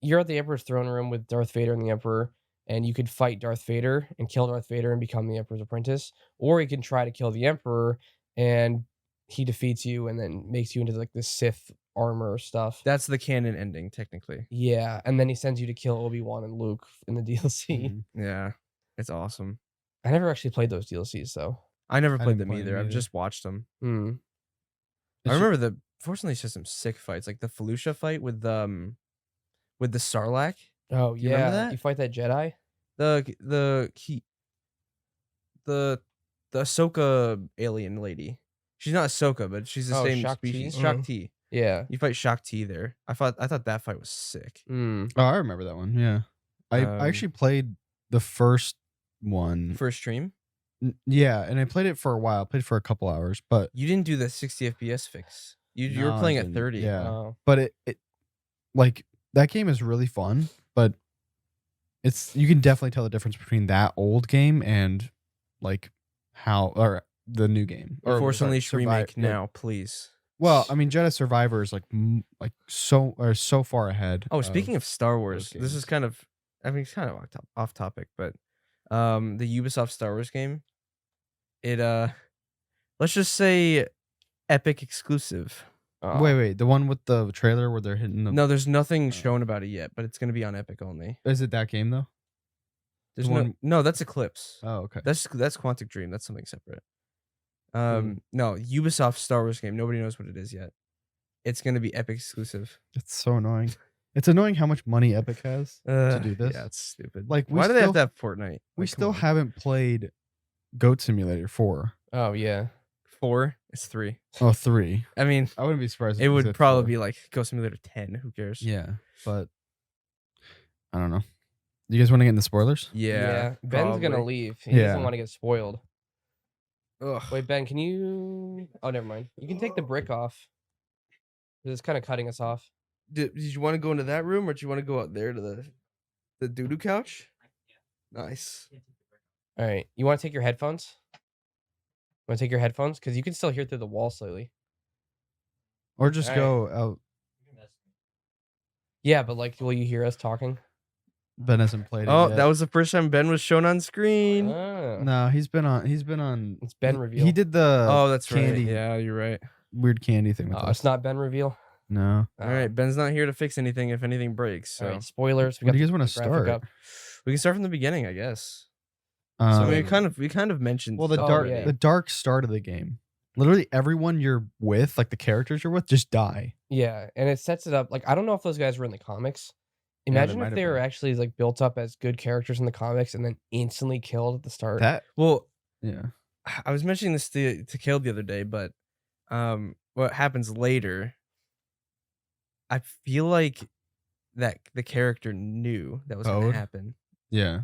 You're at the Emperor's throne room with Darth Vader and the Emperor, and you could fight Darth Vader and kill Darth Vader and become the Emperor's apprentice, or you can try to kill the Emperor and he defeats you and then makes you into like the Sith armor stuff. that's the canon ending technically. Yeah, and then he sends you to kill Obi-Wan and Luke in the DLC. Mhm. Yeah. It's awesome. I never actually played those DLCs though. I never I played didn't them play either. them I've either. just watched them. Hmm. I remember the Force Unleashed has some sick fights, like the Felucia fight with the Sarlacc. Oh you remember yeah, that? you fight that Jedi. The Ahsoka alien lady. She's not Ahsoka, but she's the Oh, same Shak Ti? species. Mhm. Shak Ti. Yeah. You fight Shak Ti there. I thought that fight was sick. Mm. Oh, I remember that one. Yeah. I Um, actually played the first one. For a stream, Yeah, and I played it for a while. Played for a couple hours, but you didn't do the 60 FPS fix. You were No, I playing at didn't. 30. Yeah. Oh. but it like that game is really fun, but you can definitely tell the difference between that old game and like or the new game or Force sorry, Unleashed remake like- now, please. Well, I mean, Jedi Survivor is like so far ahead. Oh, speaking of Star Wars, those this is games. kind of, I mean, it's kind of off topic, but the Ubisoft Star Wars game, it let's just say epic exclusive. Oh. wait, the one with the trailer where they're hitting the No, there's nothing shown about it yet, but it's gonna be on Epic only. Is it that game though? There's The no one- no, that's Eclipse. Oh, okay. That's Quantic Dream. That's something separate. Hmm. No, Ubisoft Star Wars game. Nobody knows what it is yet. It's gonna be Epic exclusive. It's so annoying. It's annoying how much money Epic has to do this. Yeah, it's stupid. Like, we why do they have still- to have Fortnite? We Like, come still on. haven't played Goat Simulator 4. Oh yeah. 4. It's 3. Oh, 3. I mean, I wouldn't be surprised. If it you would said probably 4. be like Ghost Simulator 10. Who cares? Yeah, but I don't know. You guys want to get into spoilers? Yeah. Ben's gonna probably. leave. He Yeah. doesn't want to get spoiled. Ugh. Wait, Ben, can you? Oh, never mind. You can take the brick off. 'Cause it's kind of cutting us off. Did you want to go into that room, or do you want to go out there to the doo-doo couch? Nice. All right. You want to take your headphones? Want to take your headphones? Because you can still hear through the wall slightly. Or just All go out. Yeah, but like, will you hear us talking? Ben hasn't played it Oh, yet. that was the first time Ben was shown on screen. Oh. No, he's been on. It's Ben he- reveal. He did the Oh, that's candy, right. Yeah, you're right. weird candy thing with Oh, us. it's not Ben reveal. No. All right, Ben's not here to fix anything if anything breaks. So All right, spoilers. We Where got do you guys the want to graphic start? up. we can start from the beginning, I guess. So Um, we kind of mentioned. well, the Oh, dark yeah. the dark start of the game. Literally everyone you're with, like the characters you're with, just die. Yeah, and it sets it up. Like, I don't know if those guys were in the comics. they Imagine might if have they were been. actually like built up as good characters in the comics and then instantly killed at the start. That well, yeah. I was mentioning this to Caleb the other day, but what happens later? I feel like that the character knew that was going Bode? to happen. Yeah.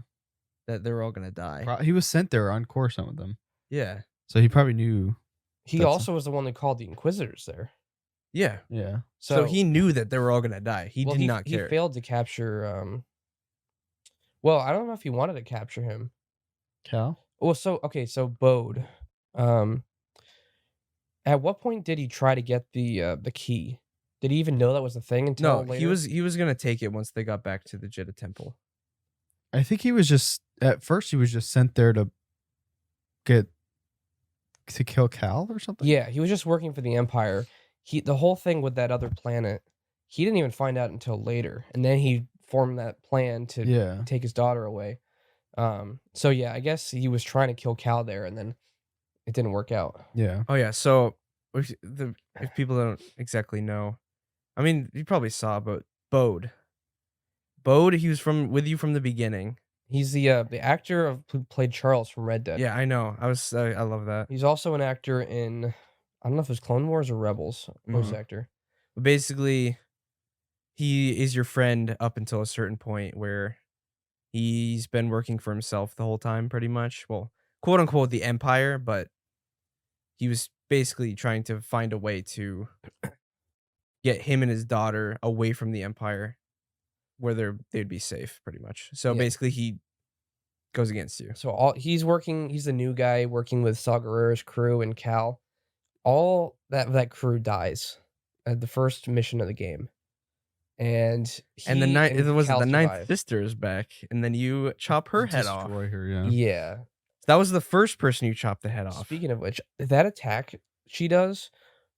That they were all going to die. He was sent there on Coruscant with them. Yeah. So he probably knew. He That's- also was the one that called the Inquisitors there. Yeah. Yeah. So he knew that they were all going to die. He did not care. He failed to capture. Well, I don't know if he wanted to capture him. Cal? Well, so Bode. At what point did he try to get the key? Did he even know that was the thing until No, later? he was going to take it once they got back to the Jedi temple. I think he was just at first he was just sent there to kill Cal or something. Yeah, he was just working for the Empire. The whole thing with that other planet, he didn't even find out until later, and then he formed that plan to Yeah. take his daughter away. So yeah, I guess he was trying to kill Cal there, and then it didn't work out. Yeah. Oh yeah, so if people don't exactly know, I mean, you probably saw, but Bode, he was with you from the beginning. He's the actor who played Charles from Red Dead. Yeah, I know. I love that. He's also an actor in, I don't know if it's Clone Wars or Rebels. Voice actor. But basically, he is your friend up until a certain point where he's been working for himself the whole time, pretty much. Well, quote unquote, the Empire, but he was basically trying to find a way to get him and his daughter away from the Empire, where they'd be safe, pretty much. So Yeah. basically, he goes against you. So he's the new guy working with Saw Gerrera's crew and Cal. All that crew dies at the first mission of the game. And And Cal the ninth survive. sister is back, and then you chop her head off. Destroy her, yeah. Yeah. That was the first person you chopped the head off. Speaking of which, that attack she does,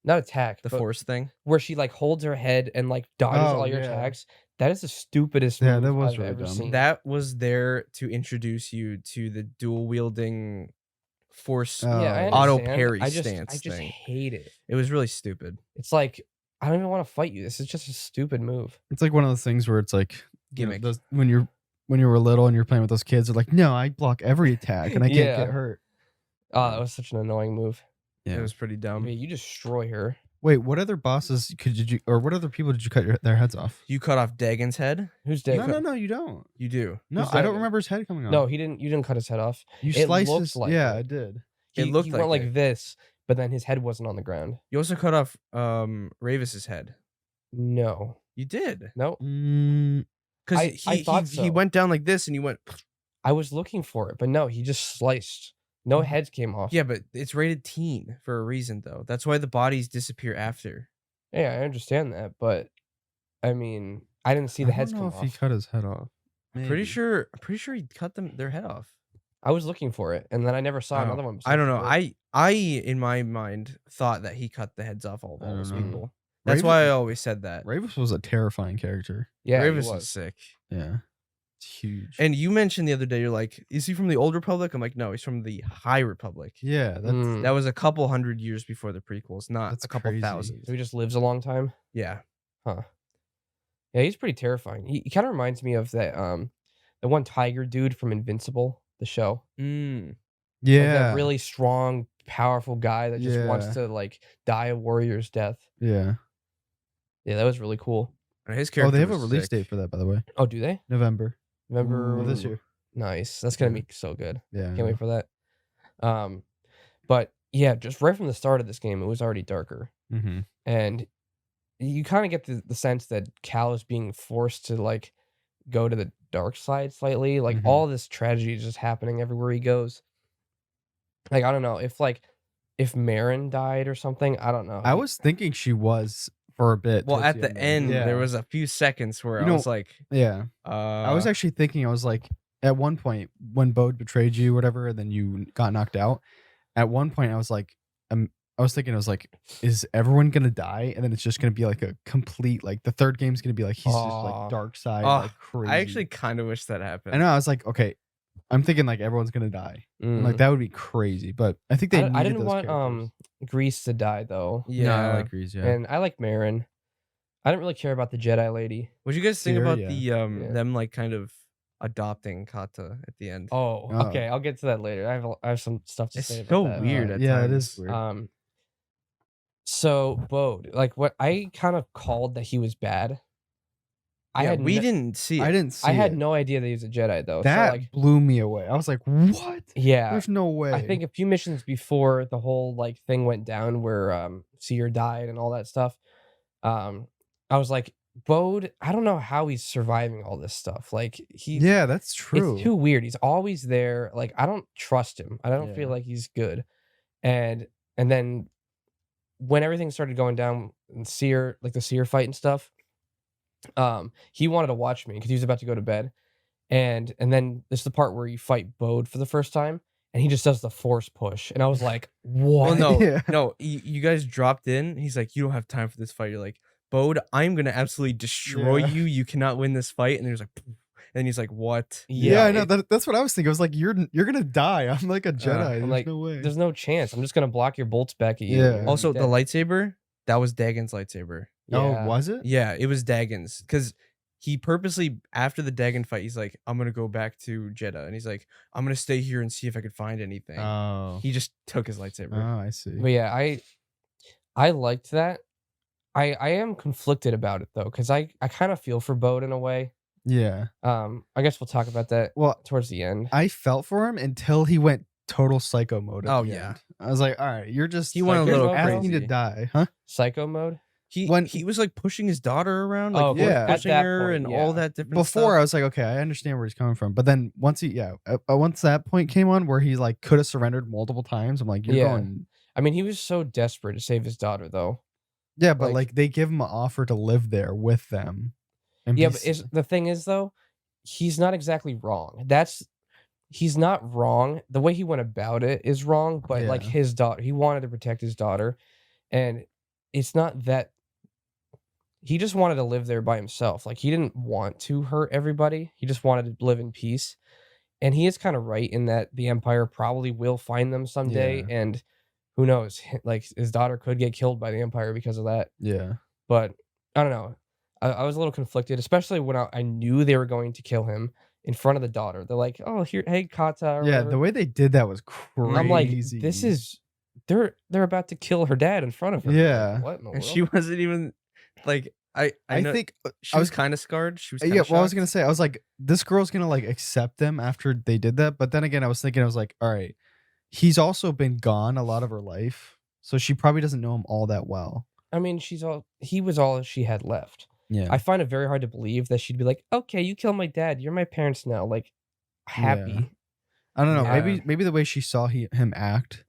not attack, The but force thing. where she like holds her head and like dodges Oh, all your yeah. attacks. That is the stupidest Yeah, move that was I've really ever dumb. seen. That was there to introduce you to the dual wielding force. Oh, yeah, I auto understand. parry I just stance thing. hate it. It was really stupid. It's like I don't even want to fight you. This is just a stupid move. It's like one of those things where it's like Gimmick. When you were little and you're playing with those kids, they're like, no, I block every attack and I can't Yeah. get hurt. Oh, that was such an annoying move. Yeah. It was pretty I dumb. mean, you destroy her. Wait, what other bosses what other people did you cut their heads off? You cut off Dagon's head. Who's dead? No, you don't. You do. No, Who's I don't Dagon? remember his head coming off. No, he didn't. You didn't cut his head off. you it sliced looked his. like yeah, it. I did. It He looked went like like it. this, but then his head wasn't on the ground. You also cut off Ravis's head. No, You did. no. Because I thought he so. went down like this and you went. I was looking for it, but no, he just sliced. No heads came off. Yeah, but it's rated teen for a reason, though. That's why the bodies disappear after. Yeah, I understand that, but I mean, I didn't see the heads I come don't know if he off. cut his head off. I'm Maybe. pretty sure he cut their head off. I was looking for it, and then I never saw Oh, another one. I don't besides know. yours. I in my mind thought that he cut the heads off all I of don't those know. people. That's why I always said that. Ravis was a terrifying character. Yeah, he Ravis was. is sick. Yeah. It's huge. And you mentioned the other day, you're like, is he from the Old Republic? I'm like, no, he's from the High Republic. yeah, that's Mm. That was a couple hundred years before the prequels, not That's a couple crazy. thousand. So he just lives a long time. Yeah. Yeah, he's pretty terrifying. He kind of reminds me of that the one tiger dude from Invincible, the show. Mm. Like yeah. that really strong, powerful guy that just wants Yeah. to like die a warrior's death. Yeah. Yeah, that was really cool. His Oh, character they have a was release sick. date for that, by the way. Oh, do they? November Remember of this Ooh. year. Nice. That's gonna Yeah. be so good. Yeah. Can't wait for that. But yeah, just right from the start of this game, it was already darker, Mm-hmm. and you kind of get the sense that Cal is being forced to like go to the dark side slightly. Like Mhm. all this tragedy is just happening everywhere he goes. Like I don't know if Marin died or something. I don't know. I was thinking she was for a bit. Well, towards at the there. end, Yeah. there was a few seconds where You I know- was like, Yeah. I was actually thinking, I was like, at one point when Bode betrayed you, whatever, and then you got knocked out. At one point, I was like, I was thinking, I was like, is everyone gonna die? And then it's just gonna be like a complete, like the third game's gonna be like he's just Aw. like dark side, Oh, like crazy. I actually kind of wish that happened. I know. I was like, okay, I'm thinking like everyone's gonna die. I'm like Mm. that would be crazy, but I think they. I didn't those want characters. Grease to die though, Yeah. No, I like Grease. Yeah. and I like Marin. I didn't really care about the Jedi lady. What do you guys think Seer, about yeah. the Yeah. them like kind of adopting Kata at the end? Oh, Oh. okay. I'll get to that later. I have some stuff to It's say about so that. weird. At yeah, it times. is weird. So Bode, like what I kind of called that he was bad. Yeah, we didn't see it. I didn't see. I had it. no idea that he was a Jedi though. That so like, blew me away. I was like, what? yeah, There's no way. I think a few missions before the whole like thing went down where Seer died and all that stuff. I was like, Bode, I don't know how he's surviving all this stuff. Like Yeah, that's true. It's too weird. He's always there. Like I don't trust him. I don't feel Yeah. like he's good. And then when everything started going down in Seer, like the Seer fight and stuff, he wanted to watch me because he was about to go to bed. And then there's the part where you fight Bode for the first time, and he just does the force push. And I was like, what? Well, no, Yeah. no. You guys dropped in. He's like, you don't have time for this fight. You're like, Bode, I'm gonna absolutely destroy Yeah. you. You cannot win this fight. And there's like, and he's like, what? Yeah, I know. it- That's what I was thinking. I was like, you're gonna die. I'm like a Jedi. There's like, no way. There's no chance. I'm just gonna block your bolts back at you. Yeah. and you're Also, the dead. lightsaber, that was Dagon's lightsaber. Oh, Yeah. was it? Yeah, it was Dagon's. Because he purposely, after the Dagon fight, he's like, I'm gonna go back to Jeddah. And he's like, I'm gonna stay here and see if I could find anything. Oh. He just took his lightsaber. Oh, I see. But yeah, I liked that. I am conflicted about it though, because I kind of feel for Bode in a way. Yeah. I guess we'll talk about that Well, towards the end. I felt for him until he went total psycho mode. At Oh, the yeah. end. I was like, all right, you're just. He went a like, little asking crazy. to die, huh? Psycho mode. When When- he was like pushing his daughter around, like Oh, force yeah. At pushing that her point, and yeah. all that different Before I stuff. was like, okay, I understand where he's coming from, but then once once that point came on where he like could have surrendered multiple times, I'm like, you're Yeah. going. I mean, he was so desperate to save his daughter though. Yeah, but Like- like they give him an offer to live there with them. And Yeah, be but the thing is though, he's not exactly wrong. He's not wrong. The way he went about it is wrong, but like Yeah. his daughter, he wanted to protect his daughter, and it's not that he just wanted to live there by himself. Like he didn't want to hurt everybody. He just wanted to live in peace. And he is kind of right in that the Empire probably will find them someday, Yeah. and who knows, like his daughter could get killed by the Empire because of that. Yeah. But I don't know. I was a little conflicted, especially when I knew they were going to kill him in front of the daughter. They're like, "Oh, here, hey, Kata." Or Yeah, whatever. the way they did that was crazy. I'm like, this is they're about to kill her dad in front of her. Like, Yeah. what in the And world? she wasn't even like I know, think she I was was kind of scarred. She was yeah. kinda Well, I was gonna shocked. say, I was like, this girl's gonna like accept them after they did that. But then again, I was thinking, I was like, all right, he's also been gone a lot of her life, so she probably doesn't know him all that well. I mean, he was all she had left. Yeah. I find it very hard to believe that she'd be like, "Okay, you killed my dad. You're my parents now." Like, happy. I don't know. Yeah. Maybe the way she saw him act,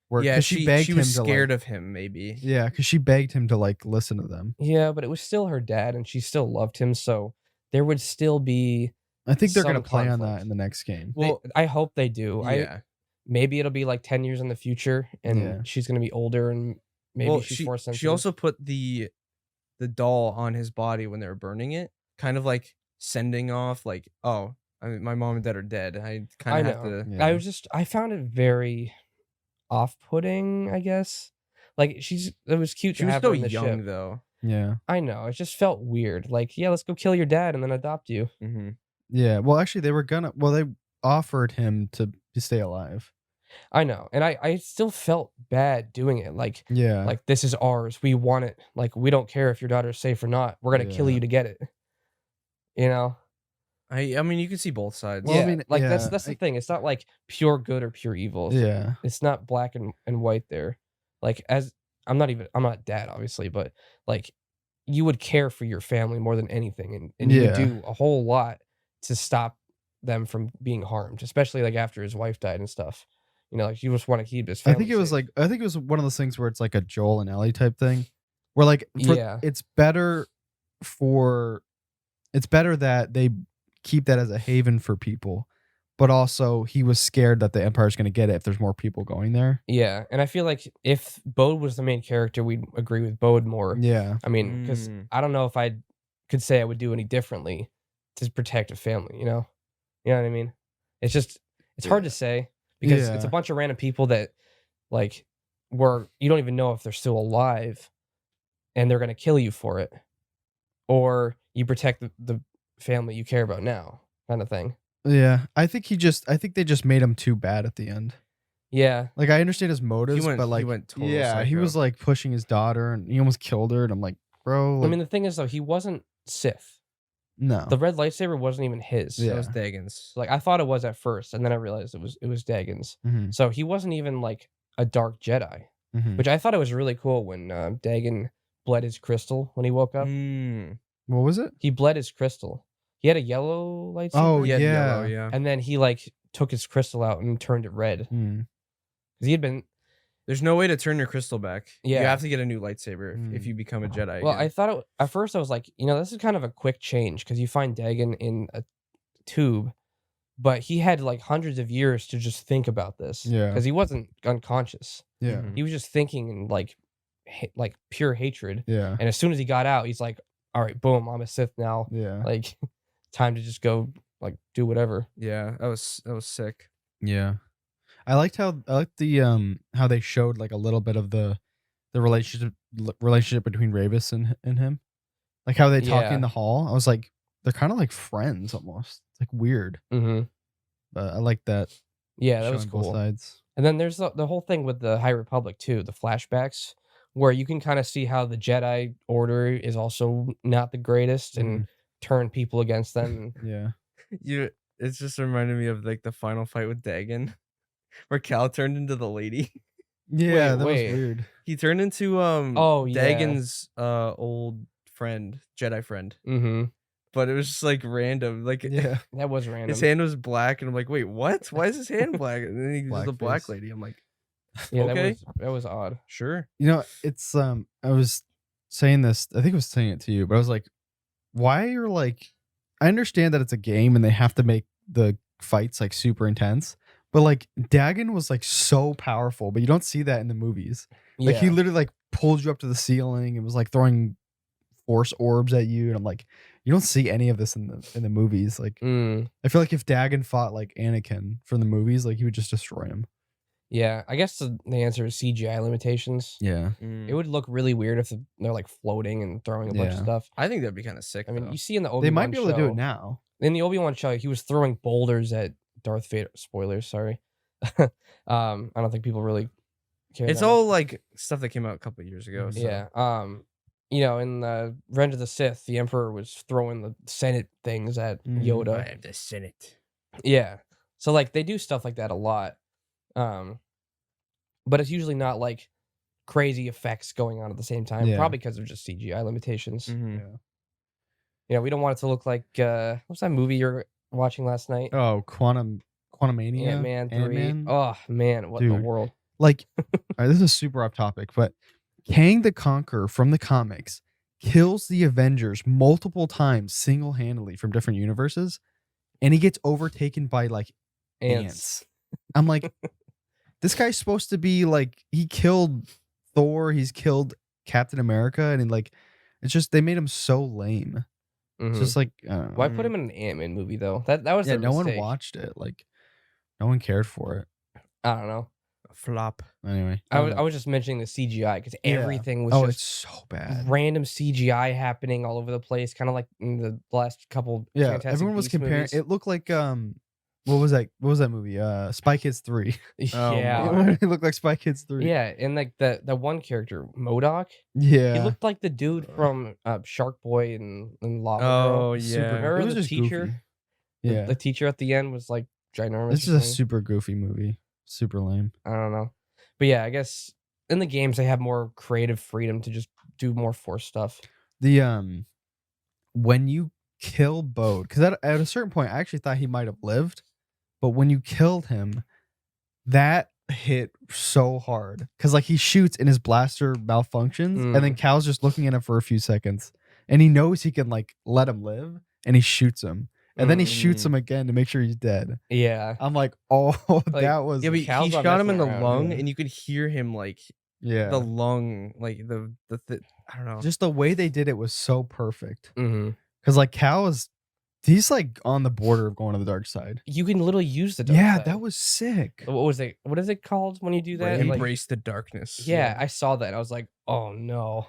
where Yeah, 'cause she begged she was him to, scared like, of him. Maybe. Yeah, because she begged him to like listen to them. Yeah, but it was still her dad, and she still loved him. So there would still be. I think they're Some gonna play on that conflict. in the next game. Well, They- I hope they do. Yeah. Maybe it'll be like 10 years in the future, and Yeah. she's gonna be older, and maybe Well, she's force sensitive. she also put the doll on his body when they were burning it, kind of like sending off like, oh, I mean, my mom and dad are dead. I kind of have know. to. Yeah. I found it very off-putting, I guess. Like it was cute She to was have so her in the young ship. though. Yeah. I know. It just felt weird. Like, yeah, let's go kill your dad and then adopt you. Mm-hmm. Yeah. Well, actually, they offered him to stay alive. I know, and I still felt bad doing it. Yeah. Like this is ours. We want it. Like we don't care if your daughter's safe or not. We're gonna kill Yeah. you to get it. You know? I mean, you can see both sides. Well, I Yeah. mean, Like yeah, that's the thing. It's not like pure good or pure evil. Yeah. It's not black and white there. Like as I'm not dad obviously, but like you would care for your family more than anything, and you would Yeah. do a whole lot to stop them from being harmed, especially like after his wife died and stuff. You know, like you just want to keep his I family. think it was safe. like I think it was one of those things where it's like a Joel and Ellie type thing, where like Yeah. it's better that they keep that as a haven for people, but also he was scared that the Empire's going to get it if there's more people going there. Yeah, and I feel like if Bode was the main character, we'd agree with Bode more. Yeah. I mean, because I don't know if I could say I would do any differently to protect a family. You know what I mean? It's just it's hard to say because it's a Yeah. bunch of random people that like were you don't even know if they're still alive, and they're gonna kill you for it, or you protect the family you care about now, kind of thing. Yeah. I think they just made him too bad at the end. Yeah, Like I understand his motives, went- but he like went total yeah, he was psycho. like pushing his daughter and he almost killed her, and I'm like, bro, like, I mean the thing is though, he wasn't Sith. no. The red lightsaber wasn't even his. Yeah. That was Dagon's. Like I thought it was at first, and then I realized it was Dagon's. Mhm, So he wasn't even like a dark Jedi, mhm. which I thought it was really cool when Dagon bled his crystal when he woke up. What was it? He bled his crystal. He had a yellow lightsaber. Oh, He had yeah. yellow, yeah. And then he like took his crystal out and turned it red. Mm. Because he had been There's no way to turn your crystal back. You Yeah. have to get a new lightsaber if you become a Jedi. well, again. I thought at first I was like, this is kind of a quick change because you find Dagon in a tube, but he had like hundreds of years to just think about this. Yeah. Because he wasn't unconscious. Yeah. Mhm. He was just thinking in like pure hatred. Yeah. And as soon as he got out, he's like, all right, boom, I'm a Sith now. Yeah. Like, time to just go like do whatever. Yeah, that was sick. Yeah. I liked the how they showed like a little bit of the relationship between Ravis and him. Like how they talk Yeah. in the hall. I was like, they're kind of like friends almost. It's like weird. Mm-hmm. But I like that. Yeah, that was showing both cool. sides. And then there's the whole thing with the High Republic too, the flashbacks, where you can kind of see how the Jedi Order is also not the greatest and turn people against them. Yeah. It's just reminded me of like the final fight with Dagon, where Cal turned into the lady. Yeah, that wait. was weird. He turned into Oh, yeah. Dagon's old friend, Jedi friend. Mm-hmm. But it was just like random. Like Yeah. That was random. his hand was black, and I'm like, wait, what? Why is his hand black? And then he was the black Blackface. lady. I'm like, Yeah, okay. that was odd. sure. You know, it's I was saying this, I think I was saying it to you, but I was like, why are like I understand that it's a game and they have to make the fights like super intense, but like Dagon was like so powerful, but you don't see that in the movies. Like he Yeah. literally like pulled you up to the ceiling and was like throwing force orbs at you, and I'm like, you don't see any of this in the movies. Like I feel like if Dagon fought like Anakin from the movies, like he would just destroy him. Yeah, I guess the answer is CGI limitations. Yeah. It would look really weird if they're like floating and throwing a bunch of Yeah. stuff. I think that'd be kind of sick. I mean, though. you see in the Obi-Wan They might be able to do show- it now. In the Obi-Wan show, he was throwing boulders at Darth Vader. Spoilers, sorry. I don't think people really care. it's that all much. like stuff that came out a couple years ago. So. Yeah. In Revenge of the Sith, the Emperor was throwing the Senate things at Mhm. Yoda. I am the Senate. Yeah. So like they do stuff like that a lot. But it's usually not like crazy effects going on at the same time. Yeah. Probably because of just CGI limitations. Mhm. Yeah. You know, we don't want it to look like what's that movie you're watching last night? Oh, Quantumania? Ant-Man 3. Ant-Man? Oh man, what in the Dude. world? Like, all right, this is super off topic, but Kang the Conqueror from the comics kills the Avengers multiple times single-handedly from different universes, and he gets overtaken by like ants. I'm like, this guy's supposed to be like, he killed Thor, he's killed Captain America, and like, it's just they made him so lame. It's Mhm. just like, I don't know. Why put him in an Ant-Man movie though? That was Yeah, their no one mistake. watched it. Like, no one cared for it. I don't know. Flop. Anyway, I was just mentioning the CGI because Yeah. everything was oh, it's just so bad. random CGI happening all over the place, kind of like in the last couple. Yeah, Fantastic everyone was Beasts comparing. movies. It looked like what was that? What was that movie? Spy Kids 3. Oh, Yeah. man. He looked like Spy Kids 3. Yeah, and like the one character, MODOK, Yeah. he looked like the dude from Shark Boy and Lava Girl. Oh, Super. yeah. Remember It was the just teacher? goofy. The, Yeah. the teacher at the end was like ginormous. This or is a something. super goofy movie. Super lame. I don't know. But yeah, I guess in the games they have more creative freedom to just do more Force stuff. The when you kill Bode, because at a certain point I actually thought he might have lived, but when you killed him, that hit so hard because like he shoots and his blaster malfunctions, and then Cal's just looking at him for a few seconds, and he knows he can like let him live, and he shoots him, and then he shoots him again to make sure he's dead. Yeah. I'm like, oh, Like, that was Yeah, but Cal's he not shot him in the messing around, lung, yeah. and you could hear him like yeah. the lung, like I don't know. Just the way they did it was so perfect. Mm-hmm. Because like Cal he's like on the border of going to the dark side. You can literally use the dark Yeah, side. that was sick. What was it? What is it called when you do that? Like, Embrace the darkness. yeah, I saw that. I was like, oh no.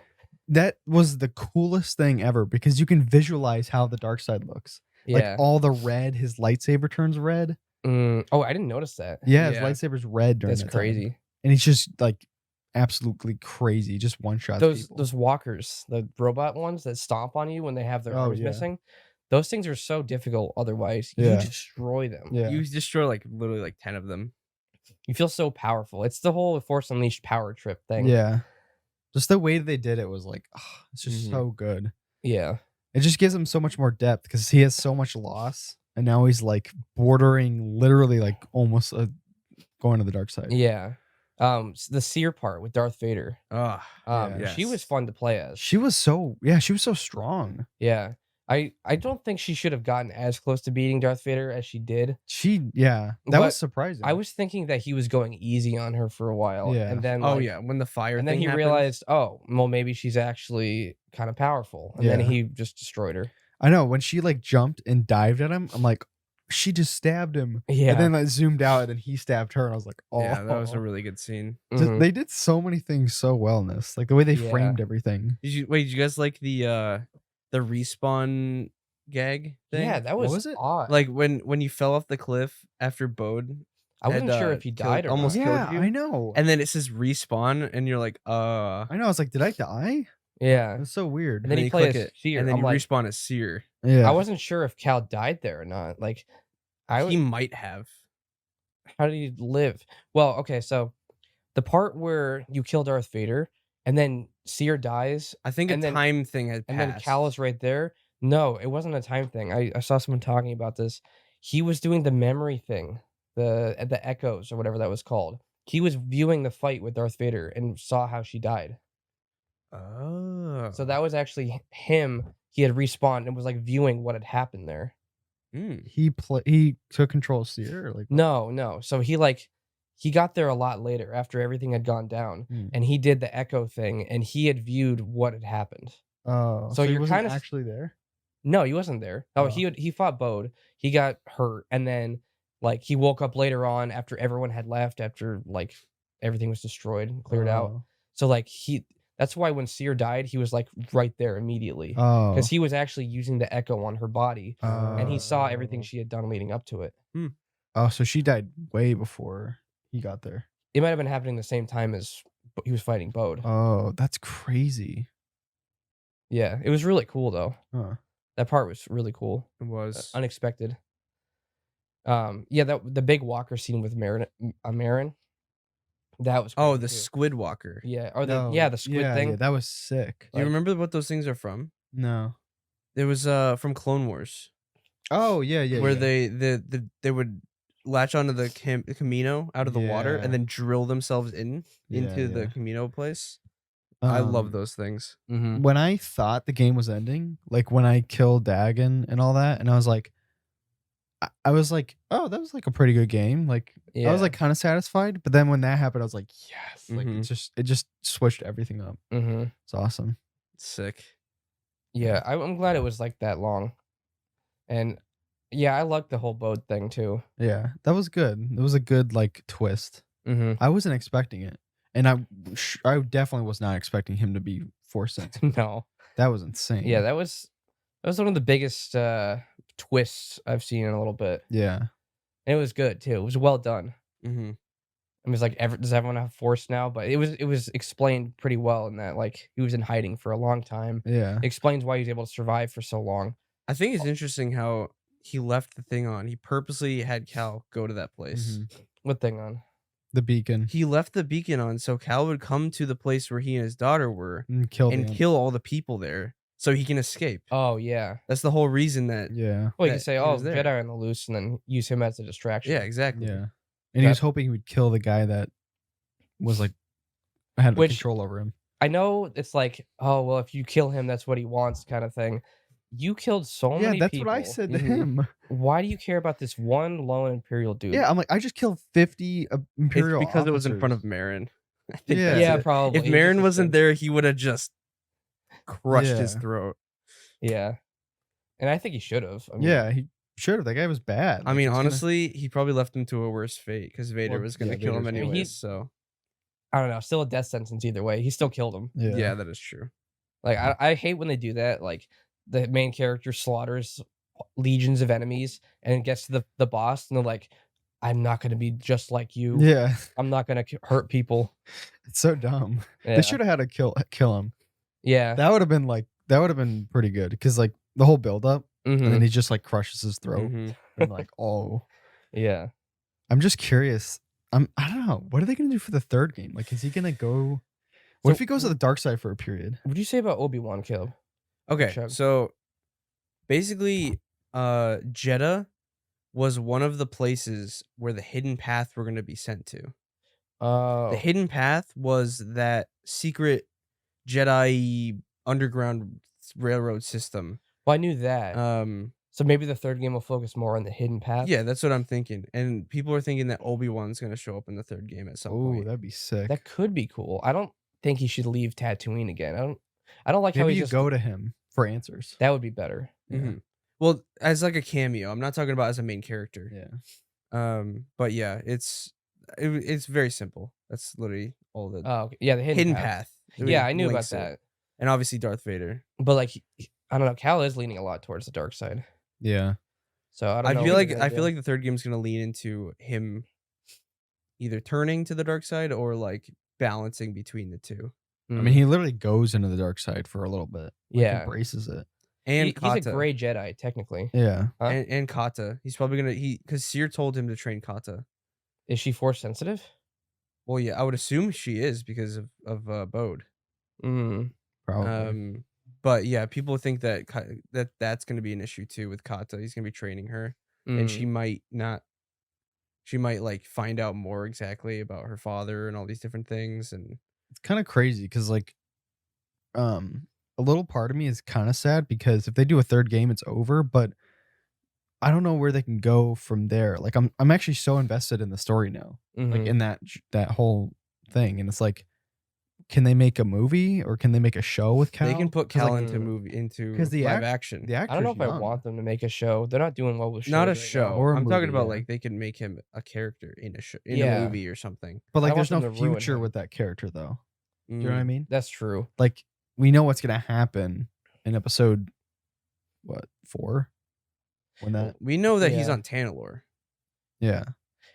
That was the coolest thing ever because you can visualize how the dark side looks. Yeah. Like all the red, his lightsaber turns red. Oh, I didn't notice that. Yeah, his Yeah. lightsaber's red during That's that time. crazy. And he's just like absolutely crazy. Just one shot. Those walkers, the robot ones that stomp on you when they have their arms yeah. missing, those things are so difficult. Otherwise, Yeah. you destroy them. Yeah. You destroy like literally like 10 of them. You feel so powerful. It's the whole Force Unleashed power trip thing. Yeah. Just the way they did it was like, it's just Mhm. so good. Yeah. It just gives him so much more depth because he has so much loss, and now he's like bordering, literally like almost going to the dark side. Yeah. The seer part with Darth Vader. Oh, She was fun to play as. She was so strong. Yeah. I don't think she should have gotten as close to beating Darth Vader as she did. That But was surprising. I was thinking that he was going easy on her for a while. Yeah. And then Oh like, yeah, when the fire and then thing he happened. realized, oh, well, maybe she's actually kind of powerful. And then Yeah. he just destroyed her. I know when she like jumped and dived at him, I'm like, she just stabbed him. Yeah. And then like zoomed out, and then he stabbed her, and I was like, oh, Yeah, that was a really good scene. Mhm. They did so many things so well in this, like the way they Yeah. framed everything. Did you guys like the respawn gag thing? Yeah, that What was, was it? odd. like when you fell off the cliff after Bode. I wasn't had, sure if he killed- died or almost not. killed Yeah, you? I know. And then it says respawn, and you're like, I know. I was like, did I die? Yeah. That's so weird. And then he you played click as it, Seer. and then I'm you like, respawn as Seer. Yeah. I wasn't sure if Cal died there or not. Like, He might have. how did he live? Well, okay, so the part where you kill Darth Vader and then Seer dies, I think And a then- time thing had and passed. then Cal is right there. No, it wasn't a time thing. I saw someone talking about this. He was doing the memory thing, the echoes or whatever that was called. He was viewing the fight with Darth Vader and saw how she died. Oh. So that was actually him. He had respawned and was like viewing what had happened there. Mm. He took control of Seer. Like No. So he got there a lot later after everything had gone down, Hmm. and he did the echo thing, and he had viewed what had happened. Oh, So he you're wasn't kinda- actually there. No, he wasn't there. Oh, Oh. he fought Bode. He got hurt, and then like he woke up later on after everyone had left, after like everything was destroyed and cleared out. Oh. So like that's why when Seer died, he was like right there immediately Oh. because he was actually using the echo on her body, and he saw Oh. everything she had done leading up to it. Oh, so she died way before he got there. It might have been happening the same time as he was fighting Bode. Oh, that's crazy. Yeah, it was really cool though. Huh. That part was really cool, It was. unexpected. Yeah, the big walker scene with Marin, that was Oh, crazy, the too. squid walker. Yeah, or No, the squid thing. Yeah, that was sick. Do you like- remember what those things are from? No. It was from Clone Wars, Oh yeah. where yeah. they would latch onto the Camino out of the water Yeah. and then drill themselves into Yeah, the yeah. Camino place. I love Um, those things. Mhm. When I thought the game was ending, like when I killed Dagon and all that, and I was like, I was like, oh, that was like a pretty good game. Like I Yeah. was like kind of satisfied, but then when that happened, I was like, yes, like Mhm. it just switched everything up. Mm-hmm. It's awesome. Sick. Yeah, I'm glad it was like that long, and yeah, I liked the whole Bode thing too. Yeah, that was good. It was a good like twist. Mm-hmm. I wasn't expecting it, and I definitely was not expecting him to be Force sensitive. No, That was insane. yeah, that was one of the biggest twists I've seen in a little bit. Yeah. And it was good too. It was well done. Mm-hmm. It was like, does everyone have force now? But it was explained pretty well in that like he was in hiding for a long time. Yeah. It explains why he was able to survive for so long. I think it's interesting how he left the thing on. He purposely had Cal go to that place. What thing on? The beacon. He left the beacon on so Cal would come to the place where he and his daughter were And kill all the people there so he can escape. Oh yeah. That's the whole reason that. Yeah. Well, you that can say, he "Oh, was there. Jedi are on the loose," and then use him as a distraction. Yeah, exactly. Yeah. And he was hoping he would kill the guy that was like had control over him. I know it's like, oh well, if you kill him, that's what he wants, kind of thing. You killed so many people. Yeah, that's what I said to him. Why do you care about this one lone Imperial dude? Yeah, I'm like, I just killed 50 Imperial It's because it was in front officers. of Marin. I think Yeah. that's Yeah, it. probably. If He Marin just wasn't said- there, he would have just crushed his Yeah. throat. Yeah, and I think he should have. Yeah, he should have. That guy was bad. I Like, mean, he was gonna- honestly, he probably left him to a worse fate because Vader Well, was going to yeah, kill him Vader's gonna- anyways. He- So I don't know. Still a death sentence either way. He still killed him. yeah, that is true. Like I hate when they do that. Like the main character slaughters legions of enemies and gets to the boss, and they're like, "I'm not going to be just like you. Yeah, I'm not going to hurt people." it's so dumb. Yeah. They should have had to kill him. Yeah. That would have been pretty good because like the whole build up, and Mhm. then he just like crushes his throat, Mhm. and like, oh, Yeah. I'm just curious. I don't know. What are they gonna do for the third game? Like, is he gonna go? What So- if he goes to the dark side for a period? What do you say about Obi-Wan, Caleb? Okay, Chug. so basically, Jeddah was one of the places where the hidden path were going to be sent to. Oh. The hidden path was that secret Jedi underground railroad system. Well, I knew that. Um, So maybe the third game will focus more on the hidden path. yeah, that's what I'm thinking. And people are thinking that Obi-Wan's going to show up in the third game at some Oh, point. that'd be sick. That could be cool. I don't think he should leave Tatooine again. I don't like how Maybe he you just go to him for answers. That would be better. Yeah. Mhm. Well, as like a cameo. I'm not talking about as a main character. Yeah. But yeah, it's very simple. That's literally all the Oh, okay. Yeah, the hidden path. It Yeah, I knew about links it. that. And obviously Darth Vader. But like, I don't know. Cal is leaning a lot towards the dark side. Yeah. So I don't know. I feel like the third game's gonna lean into him either turning to the dark side or like balancing between the two. I mean, he literally goes into the dark side for a little bit. Like, Yeah. embraces it. And he's Kata. a gray Jedi technically. Yeah. Huh? And Kata. He's probably gonna because Seer told him to train Kata. Is she force sensitive? Well, yeah, I would assume she is because of Bode. Mm. Probably. But yeah, people think that that's going to be an issue too with Kata. He's going to be training her, and she might not. She might like find out more exactly about her father and all these different things, and It's kind of crazy because like, a little part of me is kind of sad because if they do a third game, it's over. But I don't know where they can go from there. Like, I'm actually so invested in the story now, like Mhm. in that whole thing, and it's like, can they make a movie or can they make a show with Cal? they can put 'Cause, Cal like, into 'cause the live act- action. the I actor's don't know if I young. want them to make a show. They're not doing well with shows. Not a right show. now. Or a I'm talking movie, about yeah. like they can make him a character in a show, in Yeah. a movie or something. But like, I there's want no them to ruin future him. with that character though. Do you know what I mean? That's true. Like, we know what's gonna happen in episode 4 when that We know that he's Yeah. on Tanalorr. yeah.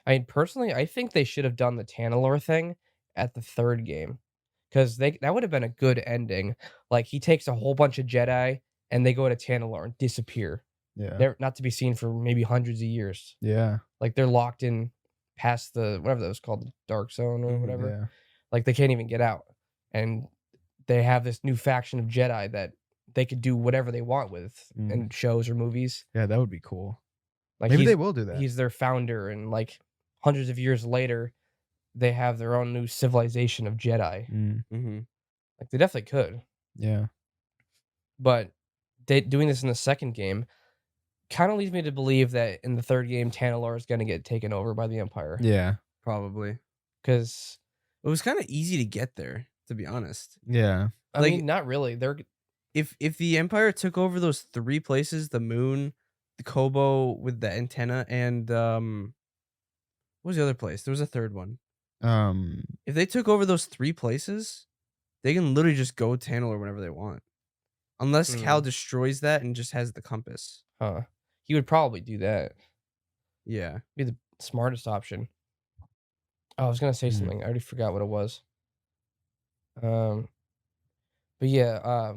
I mean, personally, I think they should have done the Tanalorr thing at the third game, because that would have been a good ending. Like he takes a whole bunch of Jedi and they go to Tanalorr and disappear. Yeah. They're not to be seen for maybe hundreds of years. Yeah. Like they're locked in past the whatever that was called, the dark zone or Mhm, whatever. Yeah. Like they can't even get out, and they have this new faction of Jedi that they could do whatever they want with in shows or movies. Yeah, that would be cool. Like Maybe he's, they will do that. he's their founder, and like hundreds of years later, they have their own new civilization of Jedi. Mm-hmm. Like they definitely could, Yeah. but they doing this in the second game kind of leads me to believe that in the third game, Tanalorr is going to get taken over by the Empire. Yeah. Probably. Because It was kind of easy to get there, to be honest. Yeah. I Like- mean, not really. They're If the Empire took over those 3 places, the moon, the Kobo with the antenna, and what was the other place? There was a third one. If they took over those 3 places, they can literally just go Tanalorr whenever they want. Unless Cal destroys that and just has the compass. He would probably do that. Yeah. Be the smartest option. Oh, I was gonna say Mhm. something. I already forgot what it was. But yeah,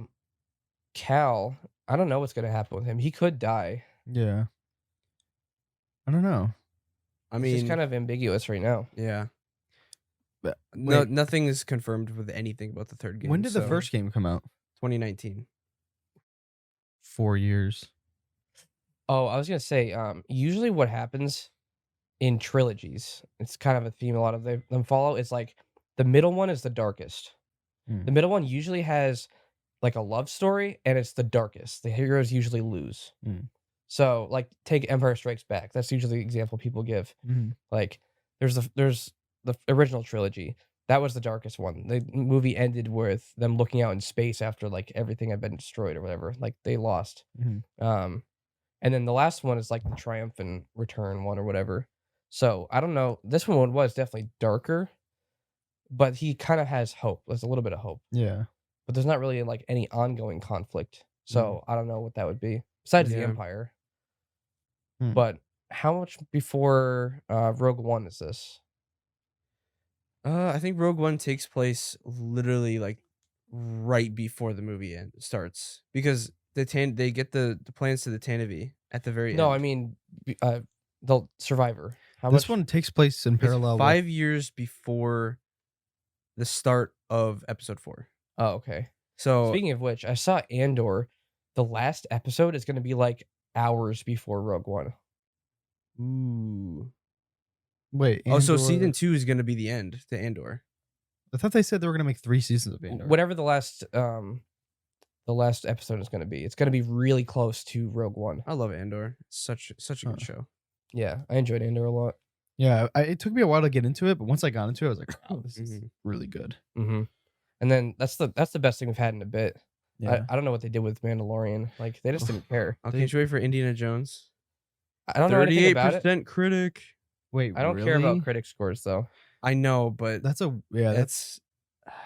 Cal. I don't know what's gonna happen with him. He could die. Yeah. I don't know. I It's just mean, kind of ambiguous right now. yeah. But No, wait, nothing is confirmed with anything about the third game. when did the so first game come out? 2019. 4 years. Oh, I was gonna say, usually what happens in trilogies, it's kind of a theme a lot of them follow. It's like the middle one is the darkest. Mm. The middle one usually has like a love story, and it's the darkest. The heroes usually lose. Mm. So, like, take Empire Strikes Back. That's usually the example people give. Mhm. Like, there's the original trilogy. That was the darkest one. The movie ended with them looking out in space after like everything had been destroyed or whatever. Like they lost. Mhm. And then the last one is like the triumphant return one or whatever. So I don't know. This one was definitely darker, but he kind of has hope. There's a little bit of hope, Yeah. but there's not really like any ongoing conflict. So I don't know what that would be besides the Yeah. Empire. Hmm. But how much before Rogue One is this? I think Rogue One takes place literally like right before the movie starts because they get the plans to the Tanavi at the very No, end. I mean the Survivor. How This much? one takes place in It's parallel 5 years before the start of episode 4. Oh, okay. So Speaking of which, I saw Andor. The last episode is going to be like hours before Rogue One. ooh. Wait, Oh, so Andor- season 2 is going to be the end to Andor. I thought they said they were gonna make 3 seasons of Andor. Whatever the last episode is going to be, it's going to be really close to Rogue One. I love Andor. Such a good show. Yeah, I enjoyed Andor a lot. Yeah, it took me a while to get into it, but once I got into it, I was like, "Wow, this is Mhm. really good." Mm-hmm. And then that's the best thing we've had in a bit. Yeah, I don't know what they did with Mandalorian. Like they just didn't care. Oh, can't you wait for Indiana Jones? I don't know anything about it. 38% critic. wait, I don't really? care about critic scores though. I know, but That's a yeah. That's that's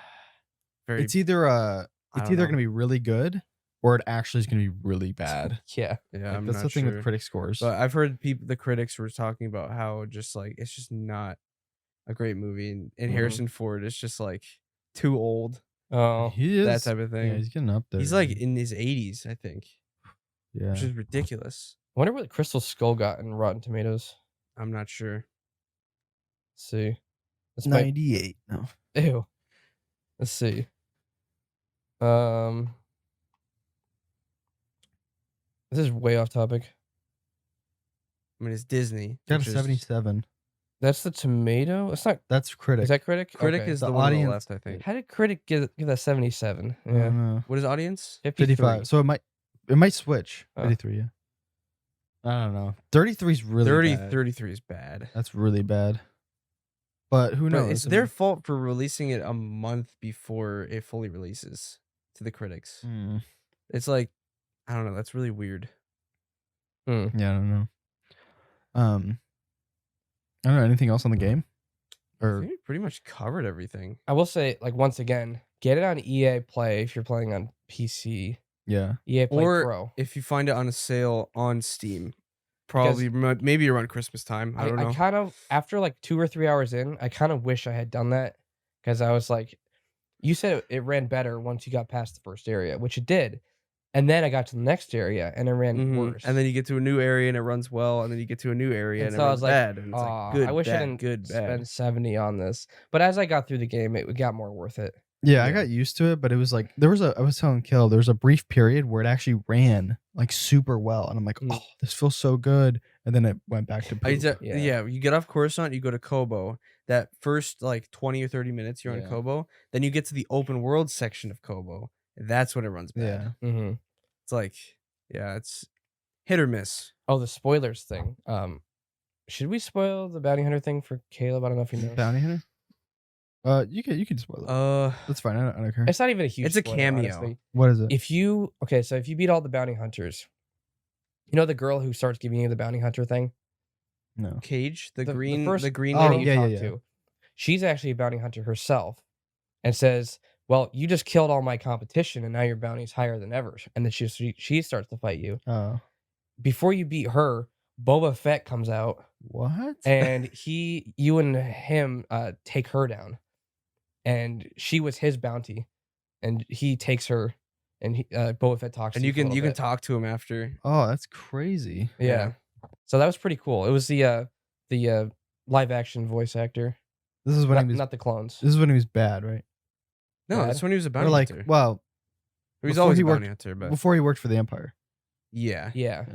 very. it's either I it's don't either know. gonna be really good or it actually is gonna be really bad. Yeah. Yeah, Like, I'm that's not the thing sure. with critic scores. But I've heard the critics were talking about how just like it's just not a great movie, and Mhm. Harrison Ford is just like too old, Oh, he is that type of thing. Yeah, he's getting up there. He's like in his 80s, I think, yeah. which is ridiculous. I wonder what Crystal Skull got in Rotten Tomatoes. I'm not sure. Let's see. This might 98. No. Ew. Let's see. This is way off topic. I mean, it's Disney. Got a which is- 77. That's the tomato. It's not. That's critic. Is that critic? Critic Okay. is The the one on the audience- left, I think. How did critic give that 77? I don't Yeah, know. What is audience? 55. So it might switch. Oh. 53, yeah. I don't know. 33 is really 30, bad. 33 is bad. That's really bad. But who knows? But it's their fault for releasing it a month before it fully releases to the critics. Hmm. It's like, I don't know. That's really weird. Yeah, I don't know. I don't know. Anything else on the game? I Or think we pretty much covered everything. I will say, like once again, get it on EA Play if you're playing on PC. yeah. EA Play Or Pro. if you find it on a sale on Steam, probably maybe around Christmas time. I don't know. I kind of after like 2 or 3 hours in, I kind of wish I had done that because I was like, you said it ran better once you got past the first area, which it did, and then I got to the next area and it ran Mhm. worse. And then you get to a new area and it runs well, and then you get to a new area And and, so it I runs was like, bad. And it's "Aw, like good, I wish bad, I didn't good, bad. spend 70 on this." But as I got through the game, it got more worth it. Yeah, I Yeah. got used to it, but it was like I was telling Kel, there was a brief period where it actually ran like super well. And I'm like, Mm. oh, this feels so good. And then it went back to poop. Yeah. You get off Coruscant, you go to Kobo. That first like 20 or 30 minutes you're on Yeah. Kobo. Then you get to the open world section of Kobo. That's when it runs bad. Yeah. Mm-hmm. It's like, yeah, it's hit or miss. Oh, the spoilers thing. Should we spoil the bounty hunter thing for Caleb? I don't know if you know. Bounty Hunter? You can spoil it. That's fine. I don't care. It's not even a huge. It's a spoiler, cameo. honestly. What is it? If you so if you beat all the bounty hunters, you know the girl who starts giving you the bounty hunter thing. No. Cage, the The green first green Oh, lady lady. you yeah, talk yeah. to, she's actually a bounty hunter herself, and says, "Well, you just killed all my competition, and now your bounty's higher than ever." And then she starts to fight you. Oh. Before you beat her, Boba Fett comes out, What? and you and him take her down, and she was his bounty, and he takes her, and Boba Fett talks And to you for a can little bit. talk to him after. Oh, that's crazy. Yeah. So that was pretty cool. It was the live action voice actor, This is when he was. not the clones. This is when he was bad, right? No, Bad? that's when he was a Or bounty like, hunter. well, He was before always he a worked- bounty hunter, but before he worked for the Empire. yeah. Yeah.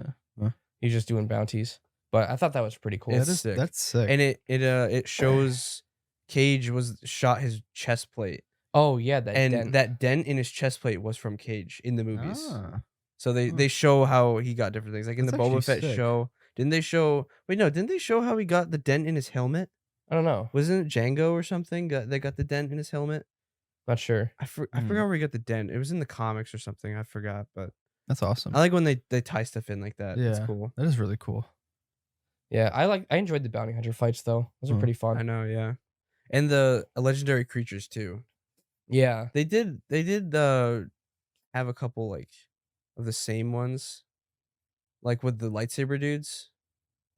Huh. He's just doing bounties. But I thought that was pretty cool. It's That is sick. That's sick. And it shows Cage was shot his chest plate, Oh yeah, that and dent. that dent in his chest plate was from Cage in the movies. Ah, So Huh. they show how he got different things. Like in That's the Boba actually Fett sick. show, didn't they show? Wait, no, didn't they show how he got the dent in his helmet? I don't know. Wasn't it Django or something? They got the dent in his helmet. Not sure. I Hmm. forgot where he got the dent. It was in the comics or something. I forgot, but that's awesome. I like when they tie stuff in like that. It's Yeah. cool. That is really cool. Yeah, I enjoyed the bounty hunter fights though. Those are Hmm. pretty I fun. know, yeah. And the legendary creatures too. Yeah. They did have a couple like of the same ones. Like with the lightsaber dudes.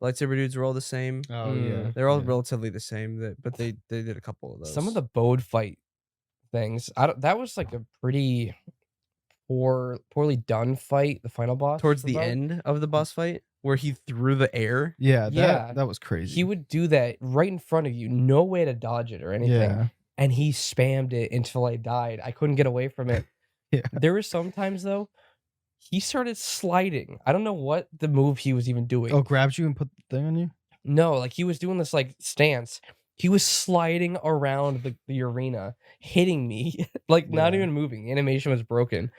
Lightsaber dudes were all the same. Oh Mm. They're all yeah. relatively the same, but they did a couple of those. Some of the Bode fight things. that was like a pretty poorly done fight, the final boss. towards for the Bode. end of the boss fight where he threw the air. Yeah, Yeah. that was crazy. He would do that right in front of you, no way to dodge it or anything. Yeah. And he spammed it until I died. I couldn't get away from it. Yeah. There were sometimes though, he started sliding. I don't know what the move he was even doing. Oh, grabbed you and put the thing on you? No, like he was doing this like stance. He was sliding around the arena, hitting me, like not Yeah. even moving. The animation was broken.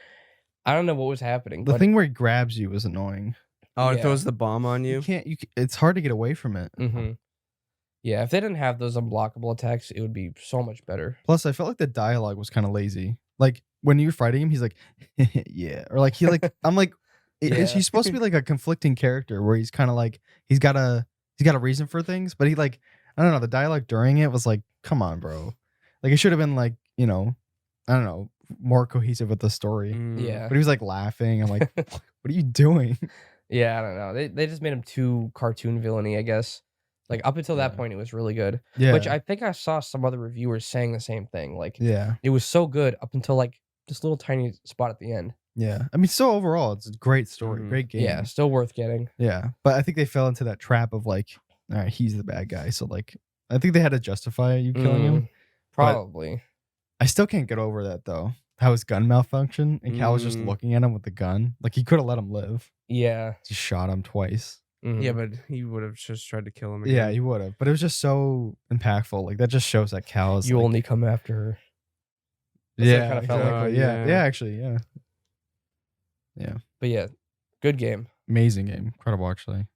I don't know what was happening. The but thing where he grabs you was annoying. Oh, and Yeah. throws the bomb on You you. can't. It's hard to get away from it. Mhm. Yeah, if they didn't have those unblockable attacks, it would be so much better. Plus, I felt like the dialogue was kind of lazy. Like when you're fighting him, he's like, "Yeah," or like he like. I'm like, Yeah. he's supposed to be like a conflicting character where he's kind of like he's got a reason for things, but he like I don't know. The dialogue during it was like, "Come on, bro!" Like it should have been like I don't know, more cohesive with the story. Mm. Yeah. But he was like laughing. I'm like, "What are you doing?" Yeah, I don't know. They just made him too cartoon villainy, I guess. Like up until that Yeah. point, it was really good. Yeah, Which I think I saw some other reviewers saying the same thing. Like yeah, it was so good up until like this little tiny spot at the end. yeah. I mean, so overall, it's a great story, Mhm. great game. Yeah, still worth getting. Yeah, but I think they fell into that trap of like, all right, he's the bad guy. So like, I think they had to justify you killing him. Probably. I still can't get over that though. How his gun malfunctioned and Cal was just Mm. looking at him with the gun. Like he could have let him live. Yeah. Just shot him twice. Mhm. Yeah, but he would have just tried to kill him again. Yeah, he would have. But it was just so impactful. Like that just shows that Cal is you like, only come after her. That's what it kinda felt like. exactly. Yeah, Yeah. yeah, actually, yeah. But yeah, good game. Amazing game. Incredible, actually.